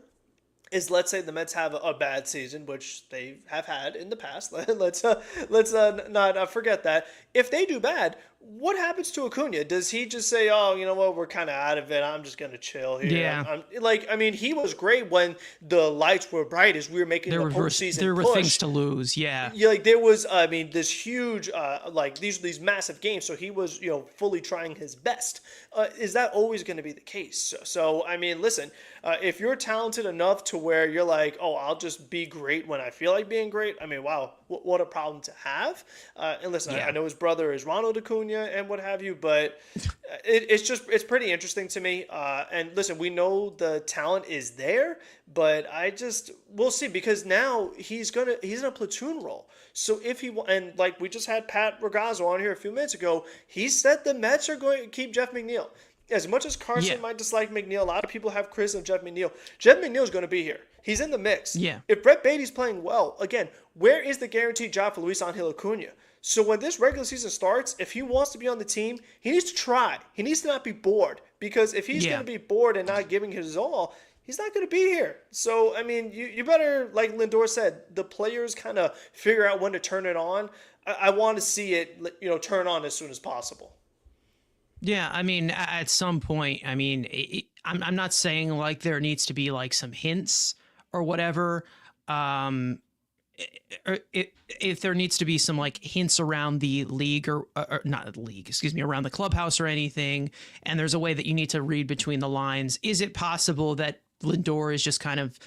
is, let's say the Mets have a bad season, which they have had in the past. let's not forget that. If they do bad, what happens to Acuna? Does he just say, oh, you know what, we're kind of out of it, I'm just going to chill here? Yeah. I mean, he was great when the lights were bright as we were making the postseason There were push. things to lose, yeah. Yeah, like there was, I mean, this huge, like these massive games. So he was, fully trying his best. Is that always going to be the case? So I mean, listen, if you're talented enough to where you're like, oh, I'll just be great when I feel like being great. I mean, wow, what a problem to have. And listen, I know his brother is Ronald Acuna and what have you, but it's pretty interesting to me. And listen, we know the talent is there, but we'll see, because now he's in a platoon role. So and like we just had Pat Ragazzo on here a few minutes ago, he said the Mets are going to keep Jeff McNeil. As much as Carson might dislike McNeil, a lot of people have criticism of Jeff McNeil. Jeff McNeil is going to be here. He's in the mix. Yeah. If Brett Baty's playing well, again, where is the guaranteed job for Luis Angel Acuna? So when this regular season starts, if he wants to be on the team, he needs to try. He needs to not be bored, because if he's going to be bored and not giving his all, he's not going to be here. So, I mean, you better, like Lindor said, the players kind of figure out when to turn it on. I want to see it, turn on as soon as possible. Yeah, I mean, at some point, I mean, I'm not saying like there needs to be like some hints or whatever. If there needs to be some like hints around the league or not the league, excuse me, around the clubhouse or anything, and there's a way that you need to read between the lines, is it possible that Lindor is just kind of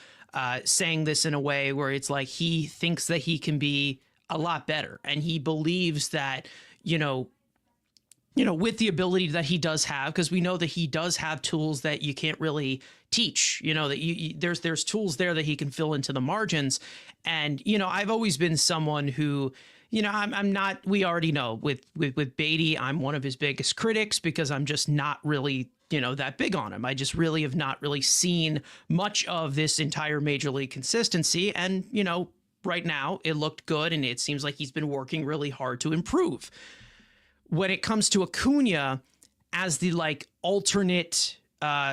saying this in a way where it's like he thinks that he can be a lot better and he believes that, with the ability that he does have, because we know that he does have tools that you can't really teach, that there's tools there that he can fill into the margins. And, I've always been someone who, I'm not, we already know with Baty, I'm one of his biggest critics because I'm just not really, that big on him. I just really have not really seen much of this entire major league consistency. And, right now it looked good and it seems like he's been working really hard to improve. When it comes to Acuna as the alternate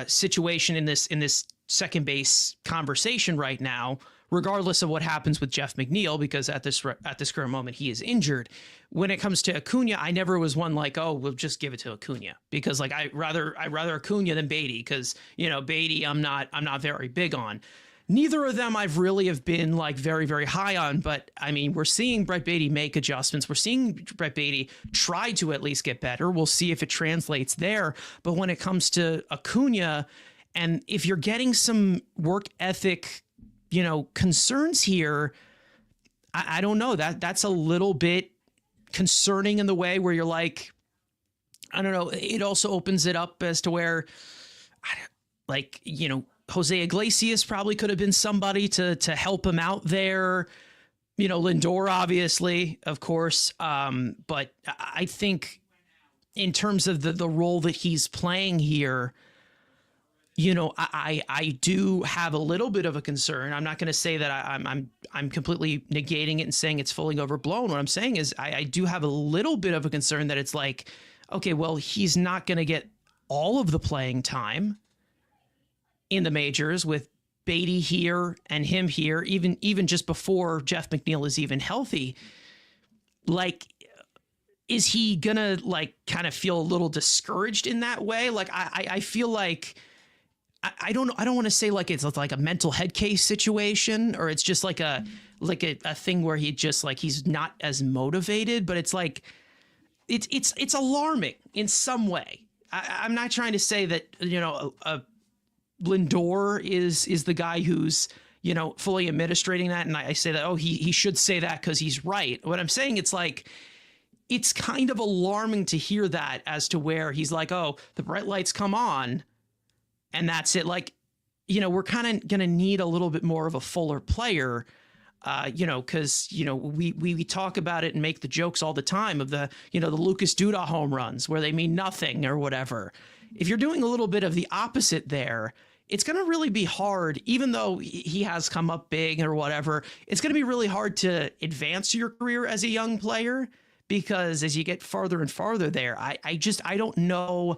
situation in this second base conversation right now, regardless of what happens with Jeff McNeil, because at this current moment he is injured. When it comes to Acuna, I never was one oh, we'll just give it to Acuna, because I rather Acuna than Baty, because Baty I'm not very big on. Neither of them I've really have been very, very high on, but I mean, we're seeing Brett Baty make adjustments. We're seeing Brett Baty try to at least get better. We'll see if it translates there. But when it comes to Acuna, and if you're getting some work ethic, concerns here, I don't know, that's a little bit concerning in the way where you're I don't know. It also opens it up as to where, Jose Iglesias probably could have been somebody to help him out there. Lindor, obviously, of course. But I think in terms of the role that he's playing here, I do have a little bit of a concern. I'm not going to say that I'm completely negating it and saying it's fully overblown. What I'm saying is I do have a little bit of a concern that it's okay, well, he's not going to get all of the playing time in the majors with Baty here and him here, even just before Jeff McNeil is even healthy. Is he gonna kind of feel a little discouraged in that way? I feel like I don't want to say it's a mental head case situation, or it's just a thing where he just he's not as motivated, but it's it's alarming in some way. I'm not trying to say that Lindor is the guy who's fully administrating that, and I say that he should say that because he's right. What I'm saying, it's kind of alarming to hear that, as to where he's the bright lights come on and that's it. We're kind of gonna need a little bit more of a fuller player, because we talk about it and make the jokes all the time of the the Lucas Duda home runs where they mean nothing or whatever. If you're doing a little bit of the opposite there, it's going to really be hard, even though he has come up big or whatever. It's going to be really hard to advance your career as a young player, because as you get farther and farther there, I don't know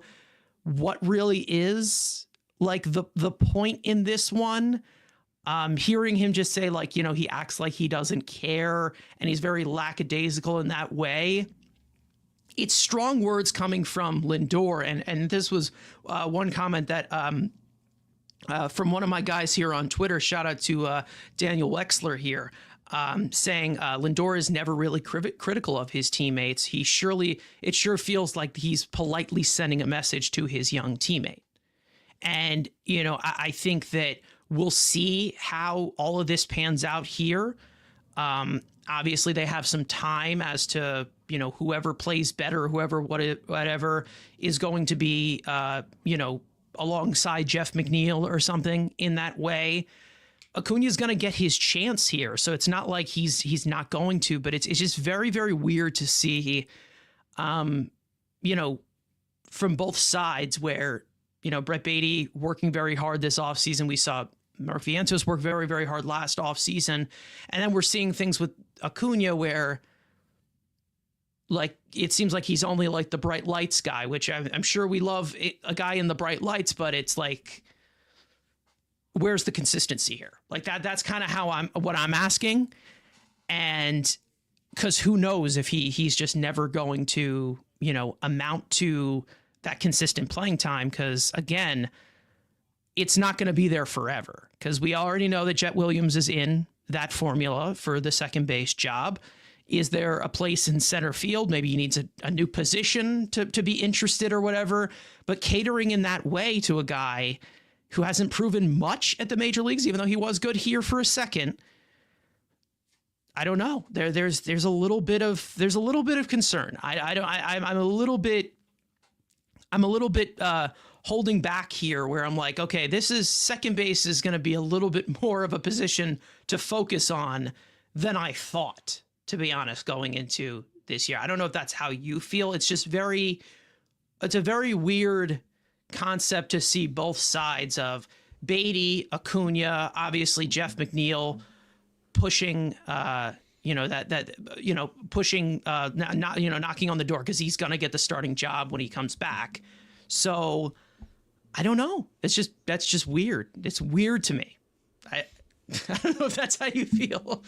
what really is the point in this one. Hearing him just say he acts like he doesn't care and he's very lackadaisical in that way. It's strong words coming from Lindor. And this was one comment that from one of my guys here on Twitter, shout out to Daniel Wexler here, saying Lindor is never really critical of his teammates. It sure feels like he's politely sending a message to his young teammate. And, I think that we'll see how all of this pans out here. Obviously, they have some time as to, whoever plays better, whatever is going to be, alongside Jeff McNeil or something in that way. Acuna's going to get his chance here. So it's not like he's not going to, but it's just very, very weird to see, from both sides where, Brett Baty working very hard this offseason. We saw Mark Vientos work very, very hard last offseason. And then we're seeing things with Acuna where it seems like he's only the bright lights guy, which I'm sure we love a guy in the bright lights, but it's where's the consistency here? That's kind of what I'm asking. And because who knows if he's just never going to, amount to that consistent playing time. Because again, it's not going to be there forever, because we already know that Jet Williams is in that formula for the second base job. Is there a place in center field? Maybe he needs a new position to be interested or whatever. But catering in that way to a guy who hasn't proven much at the major leagues, even though he was good here for a second, I don't know. There's a little bit of concern. I'm a little bit holding back here, where I'm okay, this is second base is going to be a little bit more of a position to focus on than I thought. to be honest, going into this year. I don't know if that's how you feel. It's just it's a very weird concept to see both sides of Baty, Acuna, obviously Jeff McNeil pushing, pushing, not, knocking on the door because he's going to get the starting job when he comes back. So I don't know. That's just weird. It's weird to me. I don't know if that's how you feel.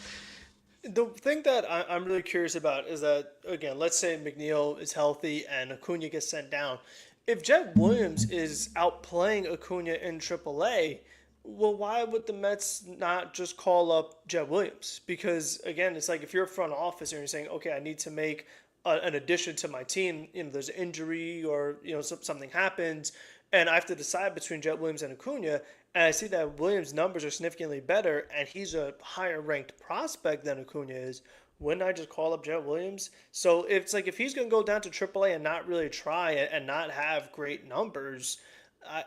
The thing that I'm really curious about is that, again, let's say McNeil is healthy and Acuna gets sent down. If Jet Williams is outplaying Acuna in AAA, well, why would the Mets not just call up Jet Williams? Because, again, it's like if you're a front office and you're saying, okay, I need to make an addition to my team, there's an injury or, something happens, and I have to decide between Jet Williams and Acuna, and I see that Williams' numbers are significantly better, and he's a higher ranked prospect than Acuna is, wouldn't I just call up Jet Williams? So it's like if he's going to go down to AAA and not really try and not have great numbers,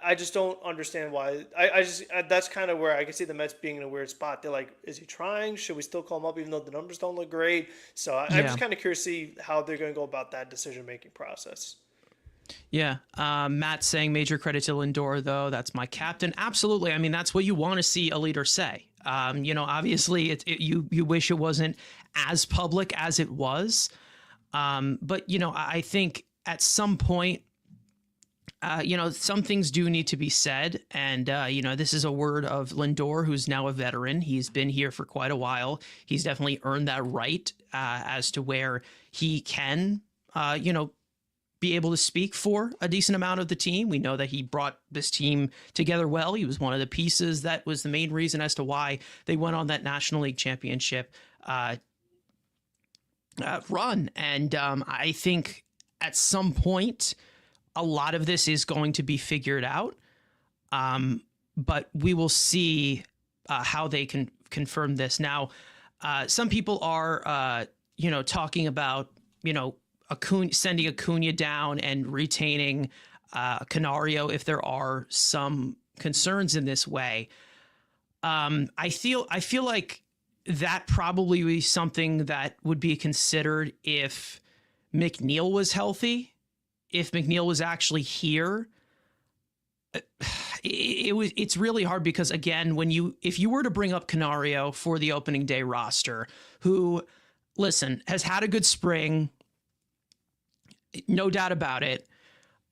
I just don't understand why. That's kind of where I can see the Mets being in a weird spot. They're like, is he trying? Should we still call him up even though the numbers don't look great? So I'm just kind of curious to see how they're going to go about that decision-making process. Yeah. Matt saying major credit to Lindor, though. That's my captain. Absolutely. I mean, that's what you want to see a leader say. Obviously, you wish it wasn't as public as it was. But, I think at some point, some things do need to be said. And, this is a word of Lindor, who's now a veteran. He's been here for quite a while. He's definitely earned that right as to where he can, be able to speak for a decent amount of the team. We know that he brought this team together well. He was one of the pieces that was the main reason as to why they went on that National League Championship run. And I think at some point, a lot of this is going to be figured out. But we will see how they can confirm this. Now, some people are, talking about, sending Acuna down and retaining Canario if there are some concerns in this way. I feel like that probably would be something that would be considered if McNeil was healthy, if McNeil was actually here. It's really hard because, again, if you were to bring up Canario for the opening day roster, who, listen, has had a good spring, no doubt about it,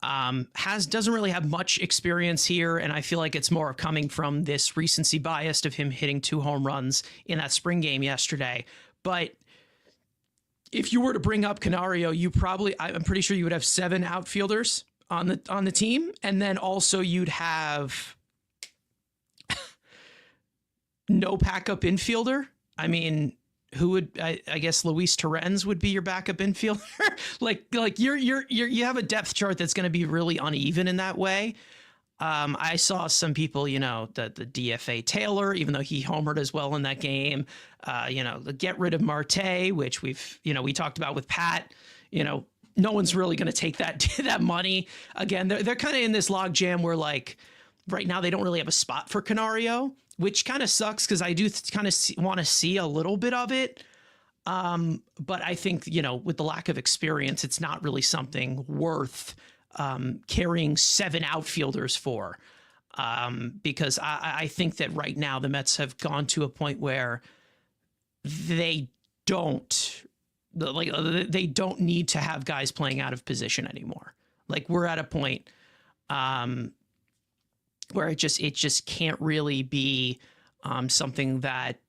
doesn't really have much experience here, and I feel like it's more coming from this recency bias of him hitting 2 home runs in that spring game yesterday. But if you were to bring up Canario, I'm pretty sure you would have 7 outfielders on the team, and then also you'd have no backup infielder. I mean, who would I guess Luis Torrens would be your backup infielder? like you have a depth chart that's going to be really uneven in that way. I saw some people, the DFA Taylor, even though he homered as well in that game, get rid of Marte, which we talked about with Pat. No one's really going to take that money. Again, they're kind of in this log jam where, like, right now they don't really have a spot for Canario, which kind of sucks because I do kind of want to see a little bit of it. But I think, with the lack of experience, it's not really something worth carrying 7 outfielders for. Because I think that right now the Mets have gone to a point where they don't need to have guys playing out of position anymore. Like, we're at a point where it just can't really be something that,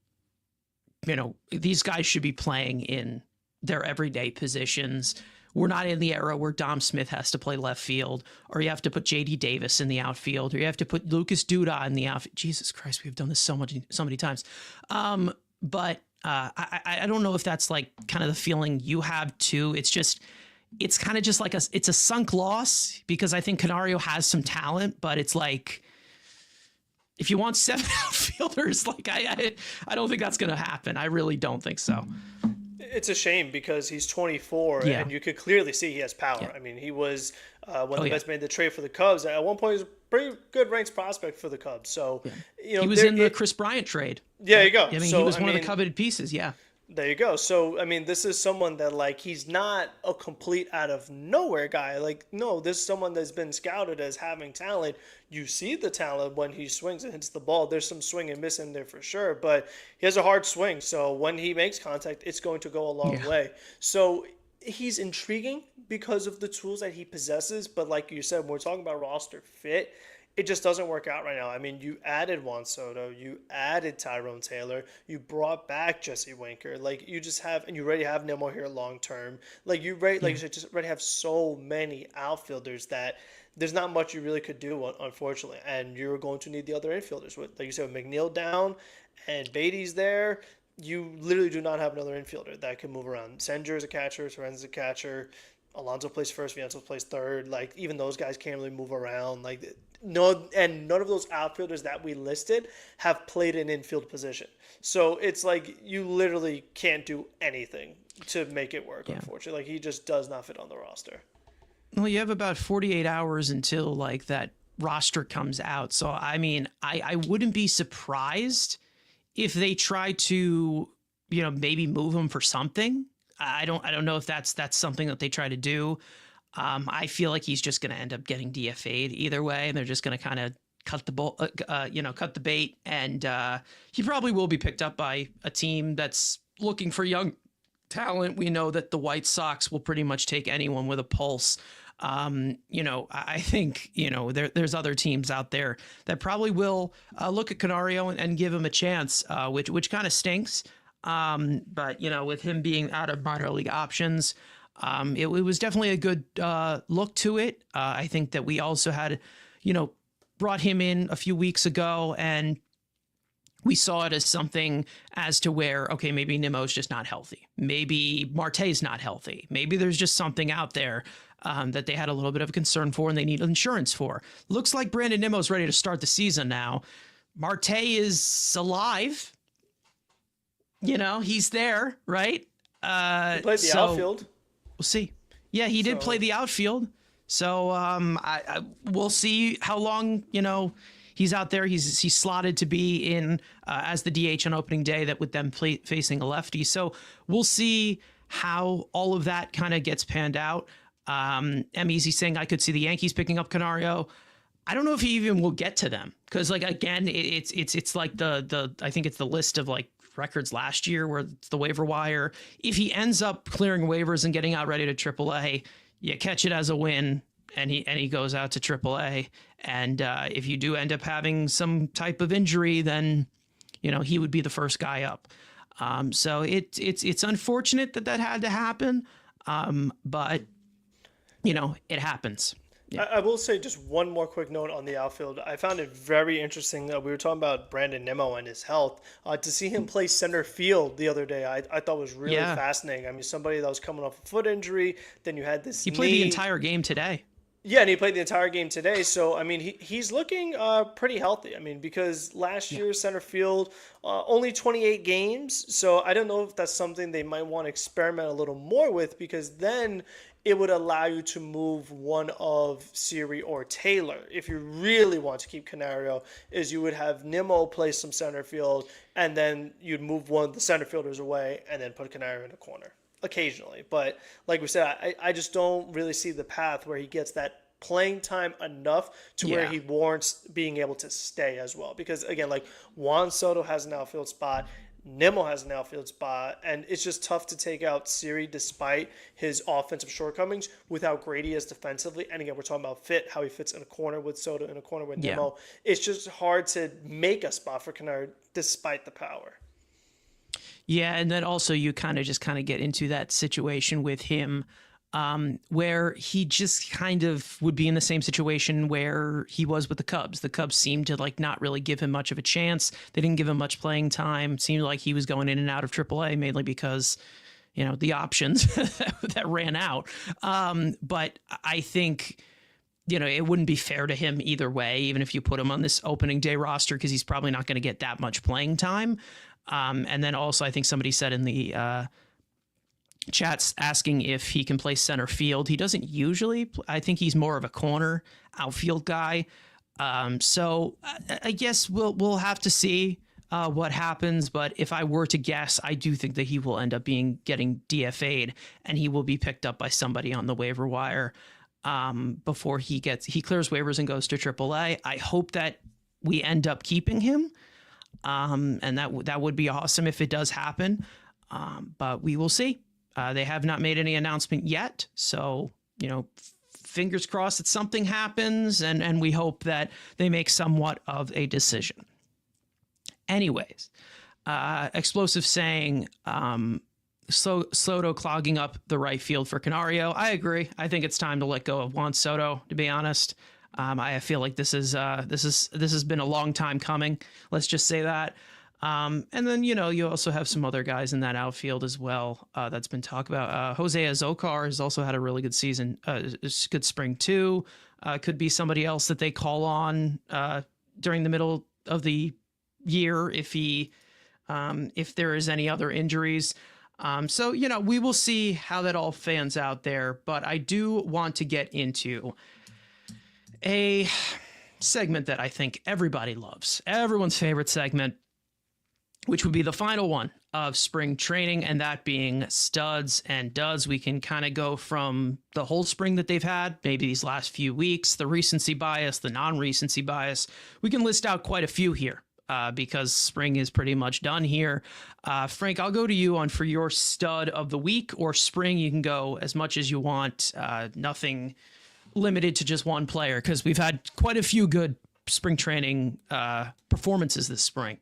these guys should be playing in their everyday positions. We're not in the era where Dom Smith has to play left field, or you have to put JD Davis in the outfield, or you have to put Lucas Duda in the outfield. Jesus Christ, we've done this so many times. But I don't know if that's like kind of the feeling you have too. It's kind of just like it's a sunk loss, because I think Canario has some talent, but it's like, if you want 7 outfielders, like I don't think that's going to happen. I really don't think so. It's a shame because he's 24, and you could clearly see he has power. Yeah. I mean, he was, when the Mets made the trade for the Cubs, at one point he was a pretty good ranked prospect for the Cubs. So, he was in the Chris Bryant trade. Yeah, you go. I mean, he was one of the coveted pieces. Yeah. There you go. So, I mean, this is someone that, like, he's not a complete out of nowhere guy. Like, no, this is someone that's been scouted as having talent. You see the talent when he swings and hits the ball. There's some swing and miss in there for sure, but he has a hard swing. So, when he makes contact, it's going to go a long Yeah. way. So, he's intriguing because of the tools that he possesses. But, like you said, when we're talking about roster fit, it just doesn't work out right now. I mean, you added Juan Soto, you added Tyrone Taylor, you brought back Jesse Winker. Like you just have, and you already have Nimmo here long term. Like you already, like you said, just already have so many outfielders that there's not much you really could do, unfortunately. And you're going to need the other infielders with, like you said, with McNeil down and Baty's there. You literally do not have another infielder that can move around. Senjer is a catcher, Sorensen's a catcher. Alonso plays first, Vientos plays third. Like even those guys can't really move around. Like no, and none of those outfielders that we listed have played an infield position. So it's like you literally can't do anything to make it work. Unfortunately, like he just does not fit on the roster. Well, you have about 48 hours until like that roster comes out. So I mean, I wouldn't be surprised if they try to, maybe move him for something. I don't know if that's something that they try to do. I feel like he's just going to end up getting DFA'd either way, and they're just going to kind of cut the bait, and he probably will be picked up by a team that's looking for young talent. We know that the White Sox will pretty much take anyone with a pulse. I think there's other teams out there that probably will look at Canario and give him a chance, which kind of stinks. But with him being out of minor league options, it was definitely a good look to it. I think that we also had, brought him in a few weeks ago, and we saw it as something as to where, okay, maybe Nimmo's just not healthy. Maybe Marte's not healthy. Maybe there's just something out there that they had a little bit of a concern for and they need insurance for. Looks like Brandon Nimmo's ready to start the season now. Marte is alive. He's there, right? He played the outfield. We'll see. Yeah, he did play the outfield. So we'll see how long, he's out there. He's slotted to be in as the DH on opening day, that with them facing a lefty. So we'll see how all of that kind of gets panned out. Easy saying I could see the Yankees picking up Canario. I don't know if he even will get to them, because like again, it's like the I think it's the list of like records last year where it's the waiver wire. If he ends up clearing waivers and getting out ready to AAA, you catch it as a win, and he goes out to AAA. And if you do end up having some type of injury, then he would be the first guy up. So it's unfortunate that had to happen, but it happens. Yeah. I will say just one more quick note on the outfield. I found it very interesting that we were talking about Brandon Nimmo and his health. To see him play center field the other day, I thought was really fascinating. I mean, somebody that was coming off a foot injury, then you had this He played the entire game today. Yeah, and he played the entire game today. So, I mean, he's looking pretty healthy. I mean, because last year, center field, only 28 games. So I don't know if that's something they might want to experiment a little more with, because then it would allow you to move one of Siri or Taylor. If you really want to keep Canario, is you would have Nimmo play some center field, and then you'd move one of the center fielders away and then put Canario in the corner occasionally. But like we said, I just don't really see the path where he gets that playing time enough to where he warrants being able to stay as well. Because again, like Juan Soto has an outfield spot, Nimmo has an outfield spot, and it's just tough to take out Siri despite his offensive shortcomings with how great he is defensively. And again, we're talking about how he fits in a corner with Soto, in a corner with Nimmo. It's just hard to make a spot for Canario despite the power. Yeah, and then also you kind of get into that situation with him where he just kind of would be in the same situation where he was with the Cubs. The Cubs seemed to like not really give him much of a chance. They didn't give him much playing time. It seemed like he was going in and out of AAA mainly because, the options that ran out. But I think, it wouldn't be fair to him either way, even if you put him on this opening day roster, because he's probably not going to get that much playing time. And then also I think somebody said in the chat's asking if he can play center field. He doesn't usually. I think he's more of a corner outfield guy. So I guess we'll have to see. what happens, but if I were to guess, I do think that he will end up getting DFA'd, and he will be picked up by somebody on the waiver wire before he clears waivers and goes to AAA. I hope that we end up keeping him, and that would be awesome if it does happen. But we will see. They have not made any announcement yet, so fingers crossed that something happens, and we hope that they make somewhat of a decision. Anyways, Explosive saying Soto clogging up the right field for Canario. I agree. I think it's time to let go of Juan Soto, to be honest. I feel like this has been a long time coming. Let's just say that. And then, you also have some other guys in that outfield as well that's been talked about. Jose Azocar has also had a really good season, good spring too. Could be somebody else that they call on during the middle of the year if there is any other injuries. So, we will see how that all fans out there. But I do want to get into a segment that I think everybody loves, everyone's favorite segment, which would be the final one of spring training, and that being studs and duds. We can kind of go from the whole spring that they've had, maybe these last few weeks, the recency bias, the non-recency bias. We can list out quite a few here because spring is pretty much done here. Frank, I'll go to you for your stud of the week, or spring. You can go as much as you want. Nothing limited to just one player, because we've had quite a few good spring training performances this spring.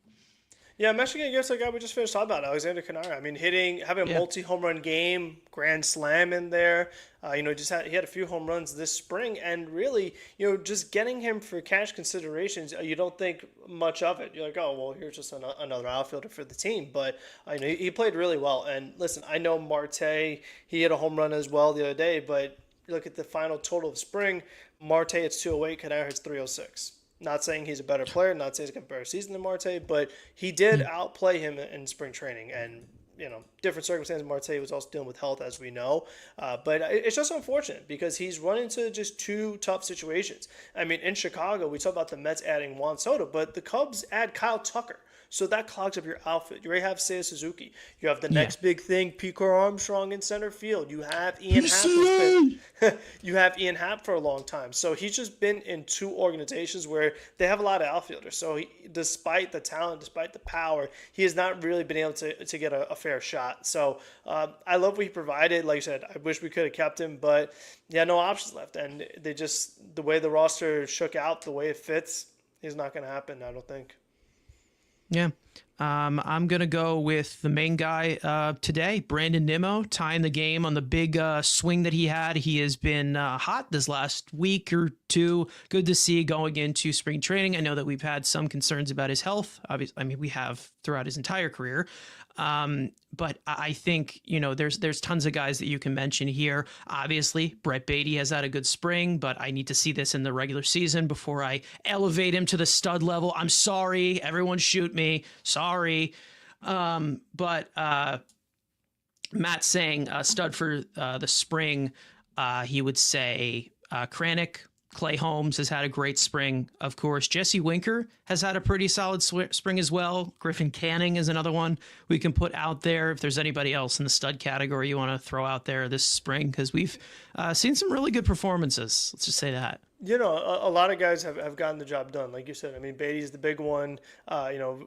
Yeah, I'm actually going to guess that guy we just finished talking about, Alexander Canario. I mean, having a multi-home run game, grand slam in there. He had a few home runs this spring, and really, just getting him for cash considerations, you don't think much of it. You're like, oh, well, here's just another outfielder for the team. But he played really well. And listen, I know Marte, he hit a home run as well the other day, but you look at the final total of spring, Marte hits 208, Canario hits 306. Not saying he's a better player, not saying he's got a better season than Marte, but he did outplay him in spring training. And, different circumstances. Marte was also dealing with health, as we know. But it's just unfortunate because he's run into just two tough situations. I mean, in Chicago, we talk about the Mets adding Juan Soto, but the Cubs add Kyle Tucker. So that clogs up your outfit. You already have Seiya Suzuki. You have the next big thing, Pete Armstrong in center field. You have Ian Happ. You have Ian Happ for a long time. So he's just been in two organizations where they have a lot of outfielders. So despite the talent, despite the power, he has not really been able to get a fair shot. So I love what he provided. Like you said, I wish we could have kept him, but no options left. And the way the roster shook out, the way it fits, is not going to happen, I don't think. Yeah. I'm going to go with the main guy today, Brandon Nimmo, tying the game on the big swing that he had. He has been hot this last week or two. Good to see going into spring training. I know that we've had some concerns about his health. Obviously, I mean, we have throughout his entire career. But I think, there's tons of guys that you can mention here. Obviously, Brett Baty has had a good spring, but I need to see this in the regular season before I elevate him to the stud level. I'm sorry. Everyone shoot me. Sorry. But Matt saying stud for the spring, he would say Kranick. Clay Holmes has had a great spring, of course. Jesse Winker has had a pretty solid spring as well. Griffin Canning is another one we can put out there. If there's anybody else in the stud category you want to throw out there this spring, because we've seen some really good performances. Let's just say that. A lot of guys have gotten the job done. Like you said, I mean, Baty's the big one.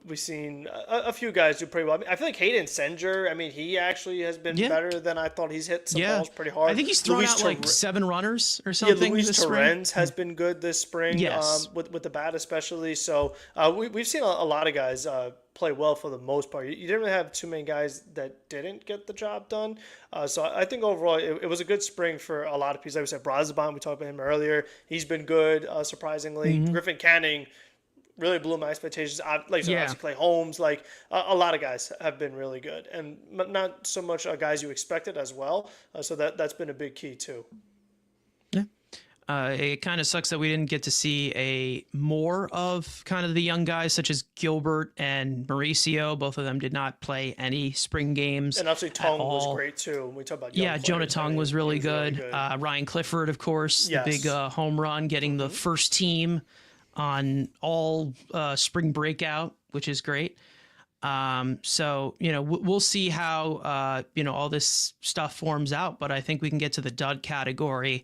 We've seen a few guys do pretty well. I mean, I feel like Hayden Senger, I mean, he actually has been better than I thought. He's hit some balls pretty hard. I think he's thrown out like 7 runners or something. Yeah, Luis Torrens has been good this spring, yes. With the bat especially. So we've seen a lot of guys play well for the most part. You didn't really have too many guys that didn't get the job done. So I think overall it was a good spring for a lot of people. Like we said, Brazaban, we talked about him earlier. He's been good, surprisingly. Mm-hmm. Griffin Canning really blew my expectations. Obviously Clay Holmes. Like a lot of guys have been really good, and not so much guys you expected as well. So that's been a big key too. It kind of sucks that we didn't get to see more of kind of the young guys such as Gilbert and Mauricio. Both of them did not play any spring games. And obviously Tong was great too. When we talk about Jonah Tong was really good. Ryan Clifford, of course, the big home run, getting the first team on all spring breakout, which is great. So, we'll see how, all this stuff forms out, but I think we can get to the dud category.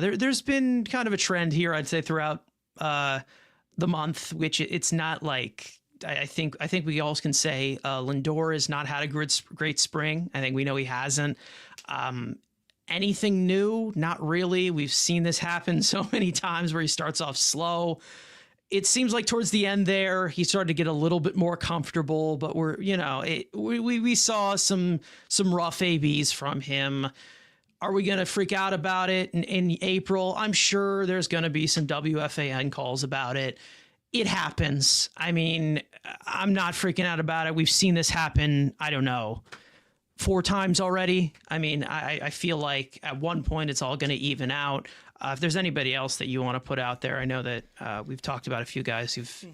There's been kind of a trend here, I'd say, throughout the month, which it's not like, I think we all can say Lindor has not had a great spring. I think we know he hasn't. Anything new? Not really. We've seen this happen so many times where he starts off slow. It seems like towards the end there, he started to get a little bit more comfortable, but we saw some rough ABs from him. Are we going to freak out about it in April? I'm sure there's going to be some WFAN calls about it. It happens. I mean, I'm not freaking out about it. We've seen this happen, I don't know, 4 times already. I mean, I feel like at one point it's all going to even out. If there's anybody else that you want to put out there, I know that we've talked about a few guys who've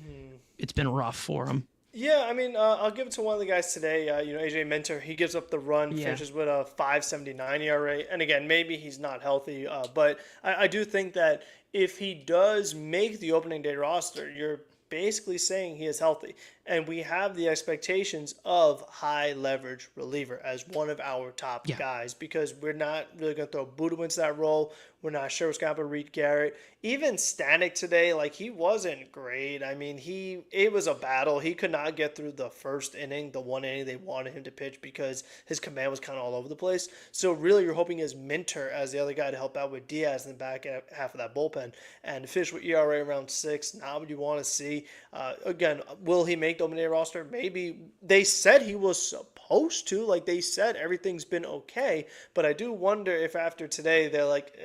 it's been rough for them. Yeah, I mean, I'll give it to one of the guys today. AJ Minter, he gives up the run, finishes with a 5.79 ERA. And again, maybe he's not healthy, but I do think that if he does make the opening day roster, you're basically saying he is healthy. And we have the expectations of high leverage reliever as one of our top guys, because we're not really going to throw Budo into that role. We're not sure what's going to happen with Reed Garrett. Even Stanek today, he wasn't great. I mean, it was a battle. He could not get through the first inning, the one inning they wanted him to pitch, because his command was kind of all over the place. So really you're hoping is Minter as the other guy to help out with Diaz in the back half of that bullpen. And finish with ERA around 6, not what you want to see. Again, will he make the opening day roster? Maybe. They said he was supposed to. They said everything's been okay. But I do wonder if after today they're like,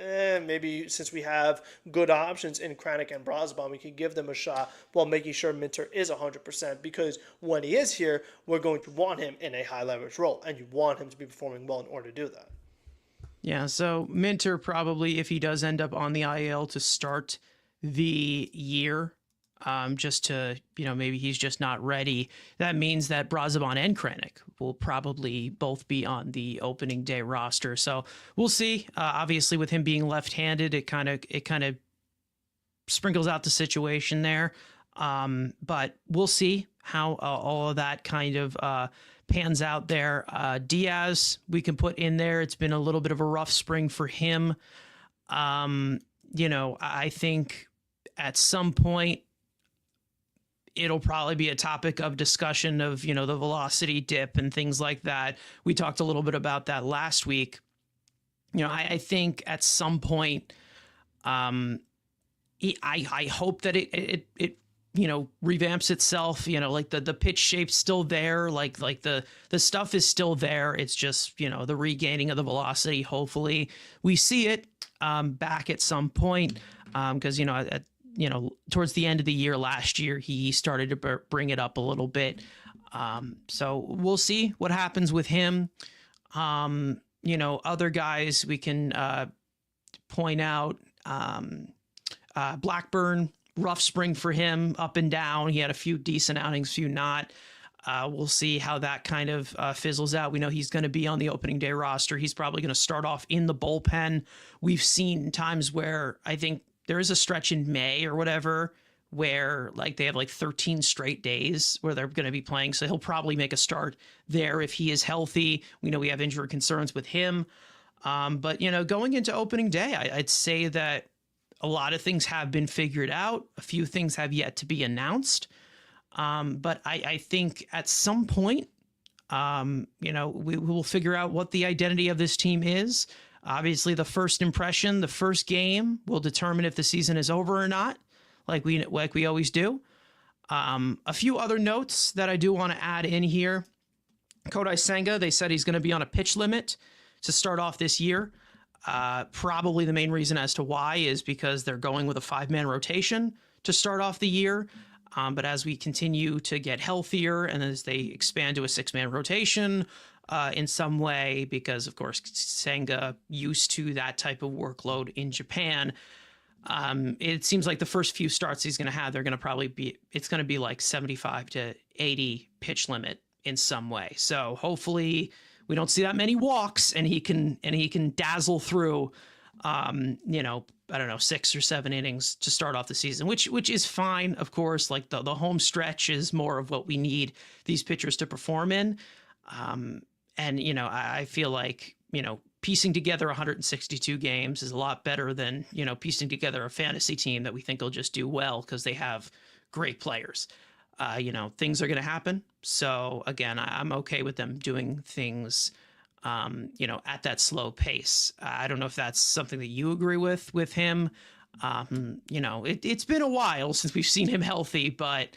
maybe since we have good options in Kranick and Brosbaum, we can give them a shot while making sure Minter is 100%. Because when he is here, we're going to want him in a high leverage role. And you want him to be performing well in order to do that. Yeah, so Minter probably, if he does end up on the IL to start the year, just to, maybe he's just not ready. That means that Brosbaum and Kranick will probably both be on the opening day roster. So we'll see. Obviously, with him being left-handed, it kind of sprinkles out the situation there. But we'll see how all of that kind of pans out there. Diaz, we can put in there. It's been a little bit of a rough spring for him. I think at some point, it'll probably be a topic of discussion of, the velocity dip and things like that. We talked a little bit about that last week. I think at some point, I hope that it revamps itself, the pitch shape's still there. The stuff is still there. It's just, the regaining of the velocity. Hopefully we see it back at some point. Cause towards the end of the year last year, he started to bring it up a little bit. So we'll see what happens with him. Other guys we can point out. Blackburn, rough spring for him, up and down. He had a few decent outings, few not. We'll see how that kind of fizzles out. We know he's going to be on the opening day roster. He's probably going to start off in the bullpen. We've seen times where I think there is a stretch in May or whatever where they have 13 straight days where they're going to be playing. So he'll probably make a start there if he is healthy. We know we have injury concerns with him. But, going into opening day, I'd say that a lot of things have been figured out. A few things have yet to be announced. But I think at some point, we will figure out what the identity of this team is. Obviously, the first impression, the first game will determine if the season is over or not, like we always do. A few other notes that I do want to add in here. Kodai Senga, they said he's going to be on a pitch limit to start off this year. Probably the main reason as to why is because they're going with a 5-man rotation to start off the year. But as we continue to get healthier and as they expand to a 6-man rotation in some way, because of course Senga used to that type of workload in Japan, it seems like the first few starts he's going to have, it's going to be like 75 to 80 pitch limit in some way. So hopefully we don't see that many walks and he can dazzle through you know, I don't know, 6 or 7 innings to start off the season, which is fine, of course. Like the home stretch is more of what we need these pitchers to perform in. And, you know, I feel like, you know, piecing together 162 games is a lot better than, you know, piecing together a fantasy team that we think will just do well because they have great players. You know, things are going to happen. So again, I'm okay with them doing things, you know, at that slow pace. I don't know if that's something that you agree with him. You know, it's been a while since we've seen him healthy, but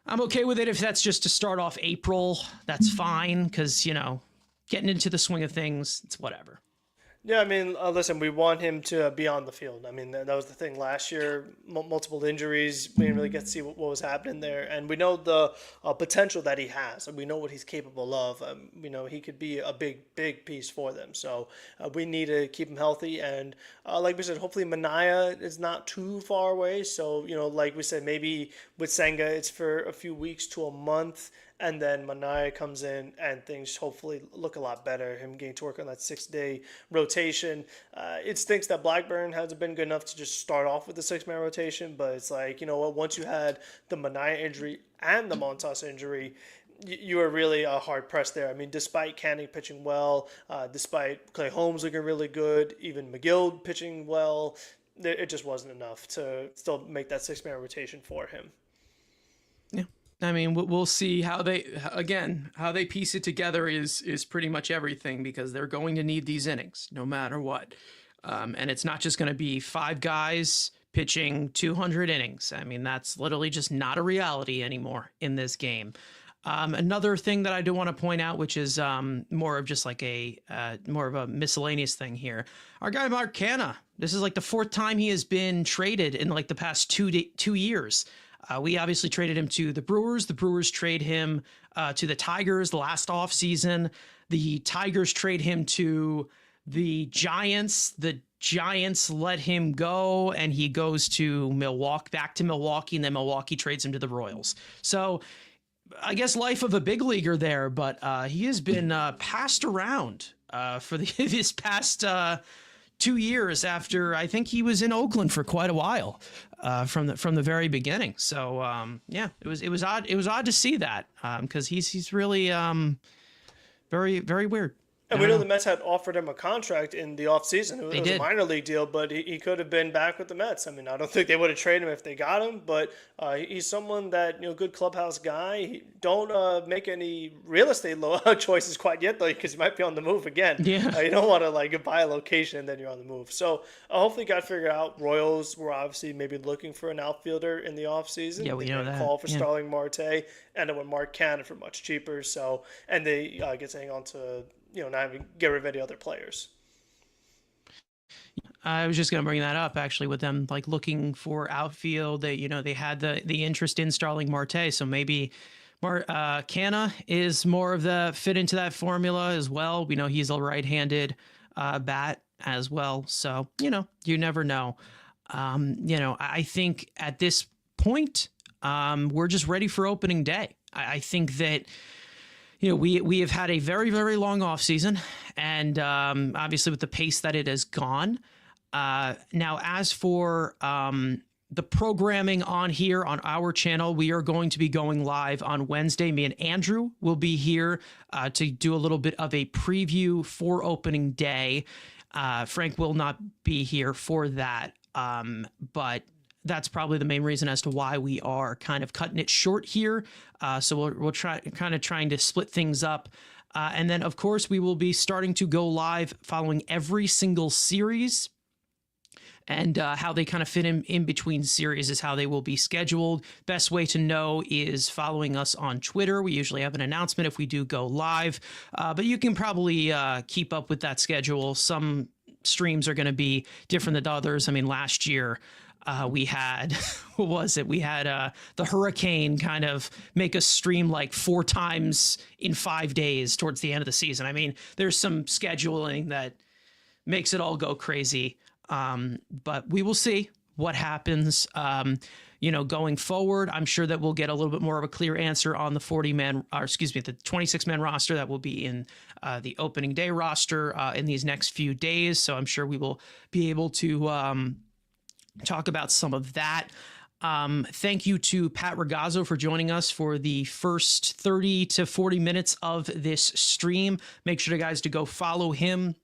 I'm okay with it. If that's just to start off April, that's fine. Cause you know, getting into the swing of things, it's whatever. Yeah, I mean, listen, we want him to be on the field. I mean, that was the thing last year. Multiple injuries, we didn't really get to see what was happening there, and we know the potential that he has, and we know what he's capable of. You know, he could be a big piece for them. So we need to keep him healthy, and like we said, hopefully Mania is not too far away. So you know, like we said, maybe with Senga, it's for a few weeks to a month. And then Mania comes in and things hopefully look a lot better. Him getting to work on that 6-day rotation. It stinks that Blackburn hasn't been good enough to just start off with the 6-man rotation. But it's like, you know what, once you had the Mania injury and the Montas injury, you were really hard pressed there. I mean, despite Canning pitching well, despite Clay Holmes looking really good, even McGill pitching well, it just wasn't enough to still make that 6-man rotation for him. Yeah. I mean, we'll see how they piece it together is pretty much everything, because they're going to need these innings no matter what. And it's not just going to be 5 guys pitching 200 innings. I mean, that's literally just not a reality anymore in this game. Another thing that I do want to point out, which is more of just like more of a miscellaneous thing here. Our guy Mark Canha, this is like the 4th time he has been traded in like the past 2 years. We obviously traded him to the Brewers. The Brewers trade him to the Tigers the last offseason. The Tigers trade him to the Giants. The Giants let him go, and he goes to Milwaukee, back to Milwaukee, and then Milwaukee trades him to the Royals. So I guess life of a big leaguer there, but he has been passed around for this past 2 years after I think he was in Oakland for quite a while. From the very beginning. So yeah, it was odd. It was odd to see that because he's really very, very weird. And we know the Mets had offered him a contract in the offseason. It was a minor league deal, but he could have been back with the Mets. I mean, I don't think they would have traded him if they got him, but he's someone that, you know, good clubhouse guy. Don't make any real estate choices quite yet, though, because he might be on the move again. Yeah. You don't want to, like, buy a location and then you're on the move. So hopefully got figured out. Royals were obviously maybe looking for an outfielder in the offseason. Yeah, we know that. Call for Starling Marte, and then with Mark Canha for much cheaper. So, and they get to hang on to, you know, not even get rid of any other players. I was just going to bring that up actually with them, like looking for outfield. They, you know, they had the interest in Starling Marte, so maybe Canha is more of the fit into that formula as well. We know he's a right-handed bat as well, so you know, you never know. You know, I think at this point, we're just ready for opening day. I think that, you know, we have had a very, very long off season, and obviously with the pace that it has gone. Now, as for the programming on here on our channel, we are going to be going live on Wednesday. Me and Andrew will be here to do a little bit of a preview for opening day. Frank will not be here for that, but that's probably the main reason as to why we are kind of cutting it short here. So we'll trying to split things up. And then, of course, we will be starting to go live following every single series. And how they kind of fit in between series is how they will be scheduled. Best way to know is following us on Twitter. We usually have an announcement if we do go live. But you can probably keep up with that schedule. Some streams are going to be different than others. I mean, last year, we had, what was it? We had the hurricane kind of make us stream like 4 times in 5 days towards the end of the season. I mean, there's some scheduling that makes it all go crazy. But we will see. what happens, going forward. I'm sure that we'll get a little bit more of a clear answer on the the 26-man roster that will be in the opening day roster in these next few days. So I'm sure we will be able to talk about some of that. Thank you to Pat Ragazzo for joining us for the first 30 to 40 minutes of this stream. Make sure, guys, to go follow him.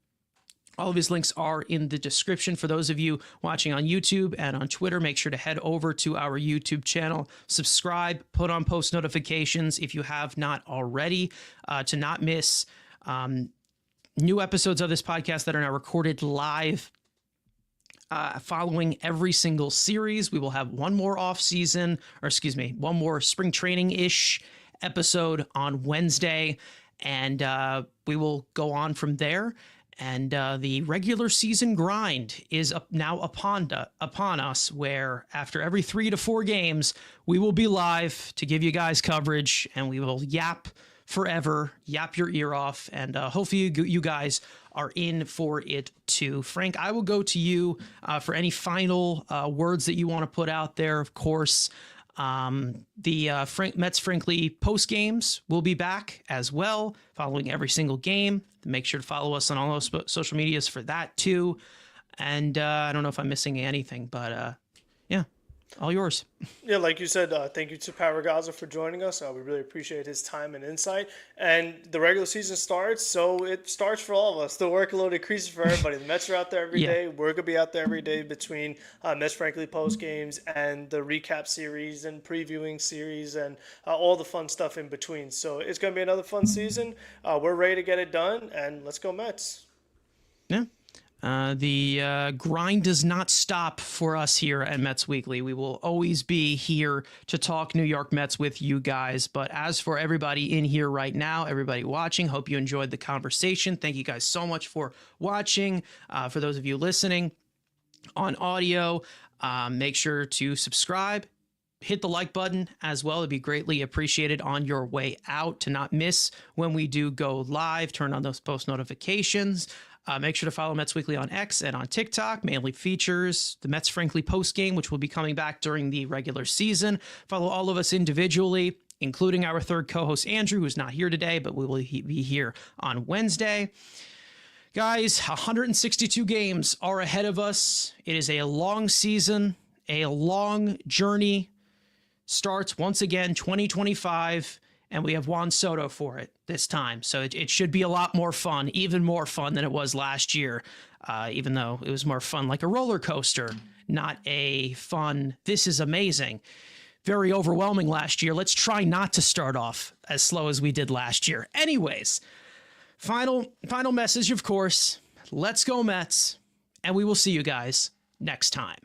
All of his links are in the description. For those of you watching on YouTube and on Twitter, make sure to head over to our YouTube channel, subscribe, put on post notifications if you have not already, to not miss new episodes of this podcast that are now recorded live. Following every single series, we will have one more one more spring training-ish episode on Wednesday, and we will go on from there. And the regular season grind is now upon us, where after every 3 to 4 games, we will be live to give you guys coverage, and we will yap forever, yap your ear off, and hopefully you guys are in for it too. Frank, I will go to you for any final words that you want to put out there. Of course, the Mets Frankly post games will be back as well, following every single game. Make sure to follow us on all those social medias for that too. And I don't know if I'm missing anything, but yeah, all yours. Yeah, like you said, thank you to Pat Ragazzo for joining us. We really appreciate his time and insight. And the regular season starts, so it starts for all of us. The workload increases for everybody. The Mets are out there every day. We're going to be out there every day between Mets Frankly post games and the recap series and previewing series and all the fun stuff in between. So it's going to be another fun season. We're ready to get it done, and let's go Mets. Yeah. The grind does not stop for us here at Mets Weekly. We will always be here to talk New York Mets with you guys. But as for everybody in here right now, everybody watching, hope you enjoyed the conversation. Thank you guys so much for watching. For those of you listening on audio, make sure to subscribe. Hit the like button as well. It'd be greatly appreciated on your way out to not miss when we do go live. Turn on those post notifications. Make sure to follow Mets Weekly on X and on TikTok. Mainly features the Mets Frankly post game, which will be coming back during the regular season. Follow all of us individually, including our third co-host, Andrew, who's not here today, but we will be here on Wednesday. Guys, 162 games are ahead of us. It is a long season, a long journey. Starts once again 2025. And we have Juan Soto for it this time. So it should be a lot more fun, even more fun than it was last year, even though it was more fun like a roller coaster, not a fun, this is amazing. Very overwhelming last year. Let's try not to start off as slow as we did last year. Anyways, final message, of course. Let's go Mets, and we will see you guys next time.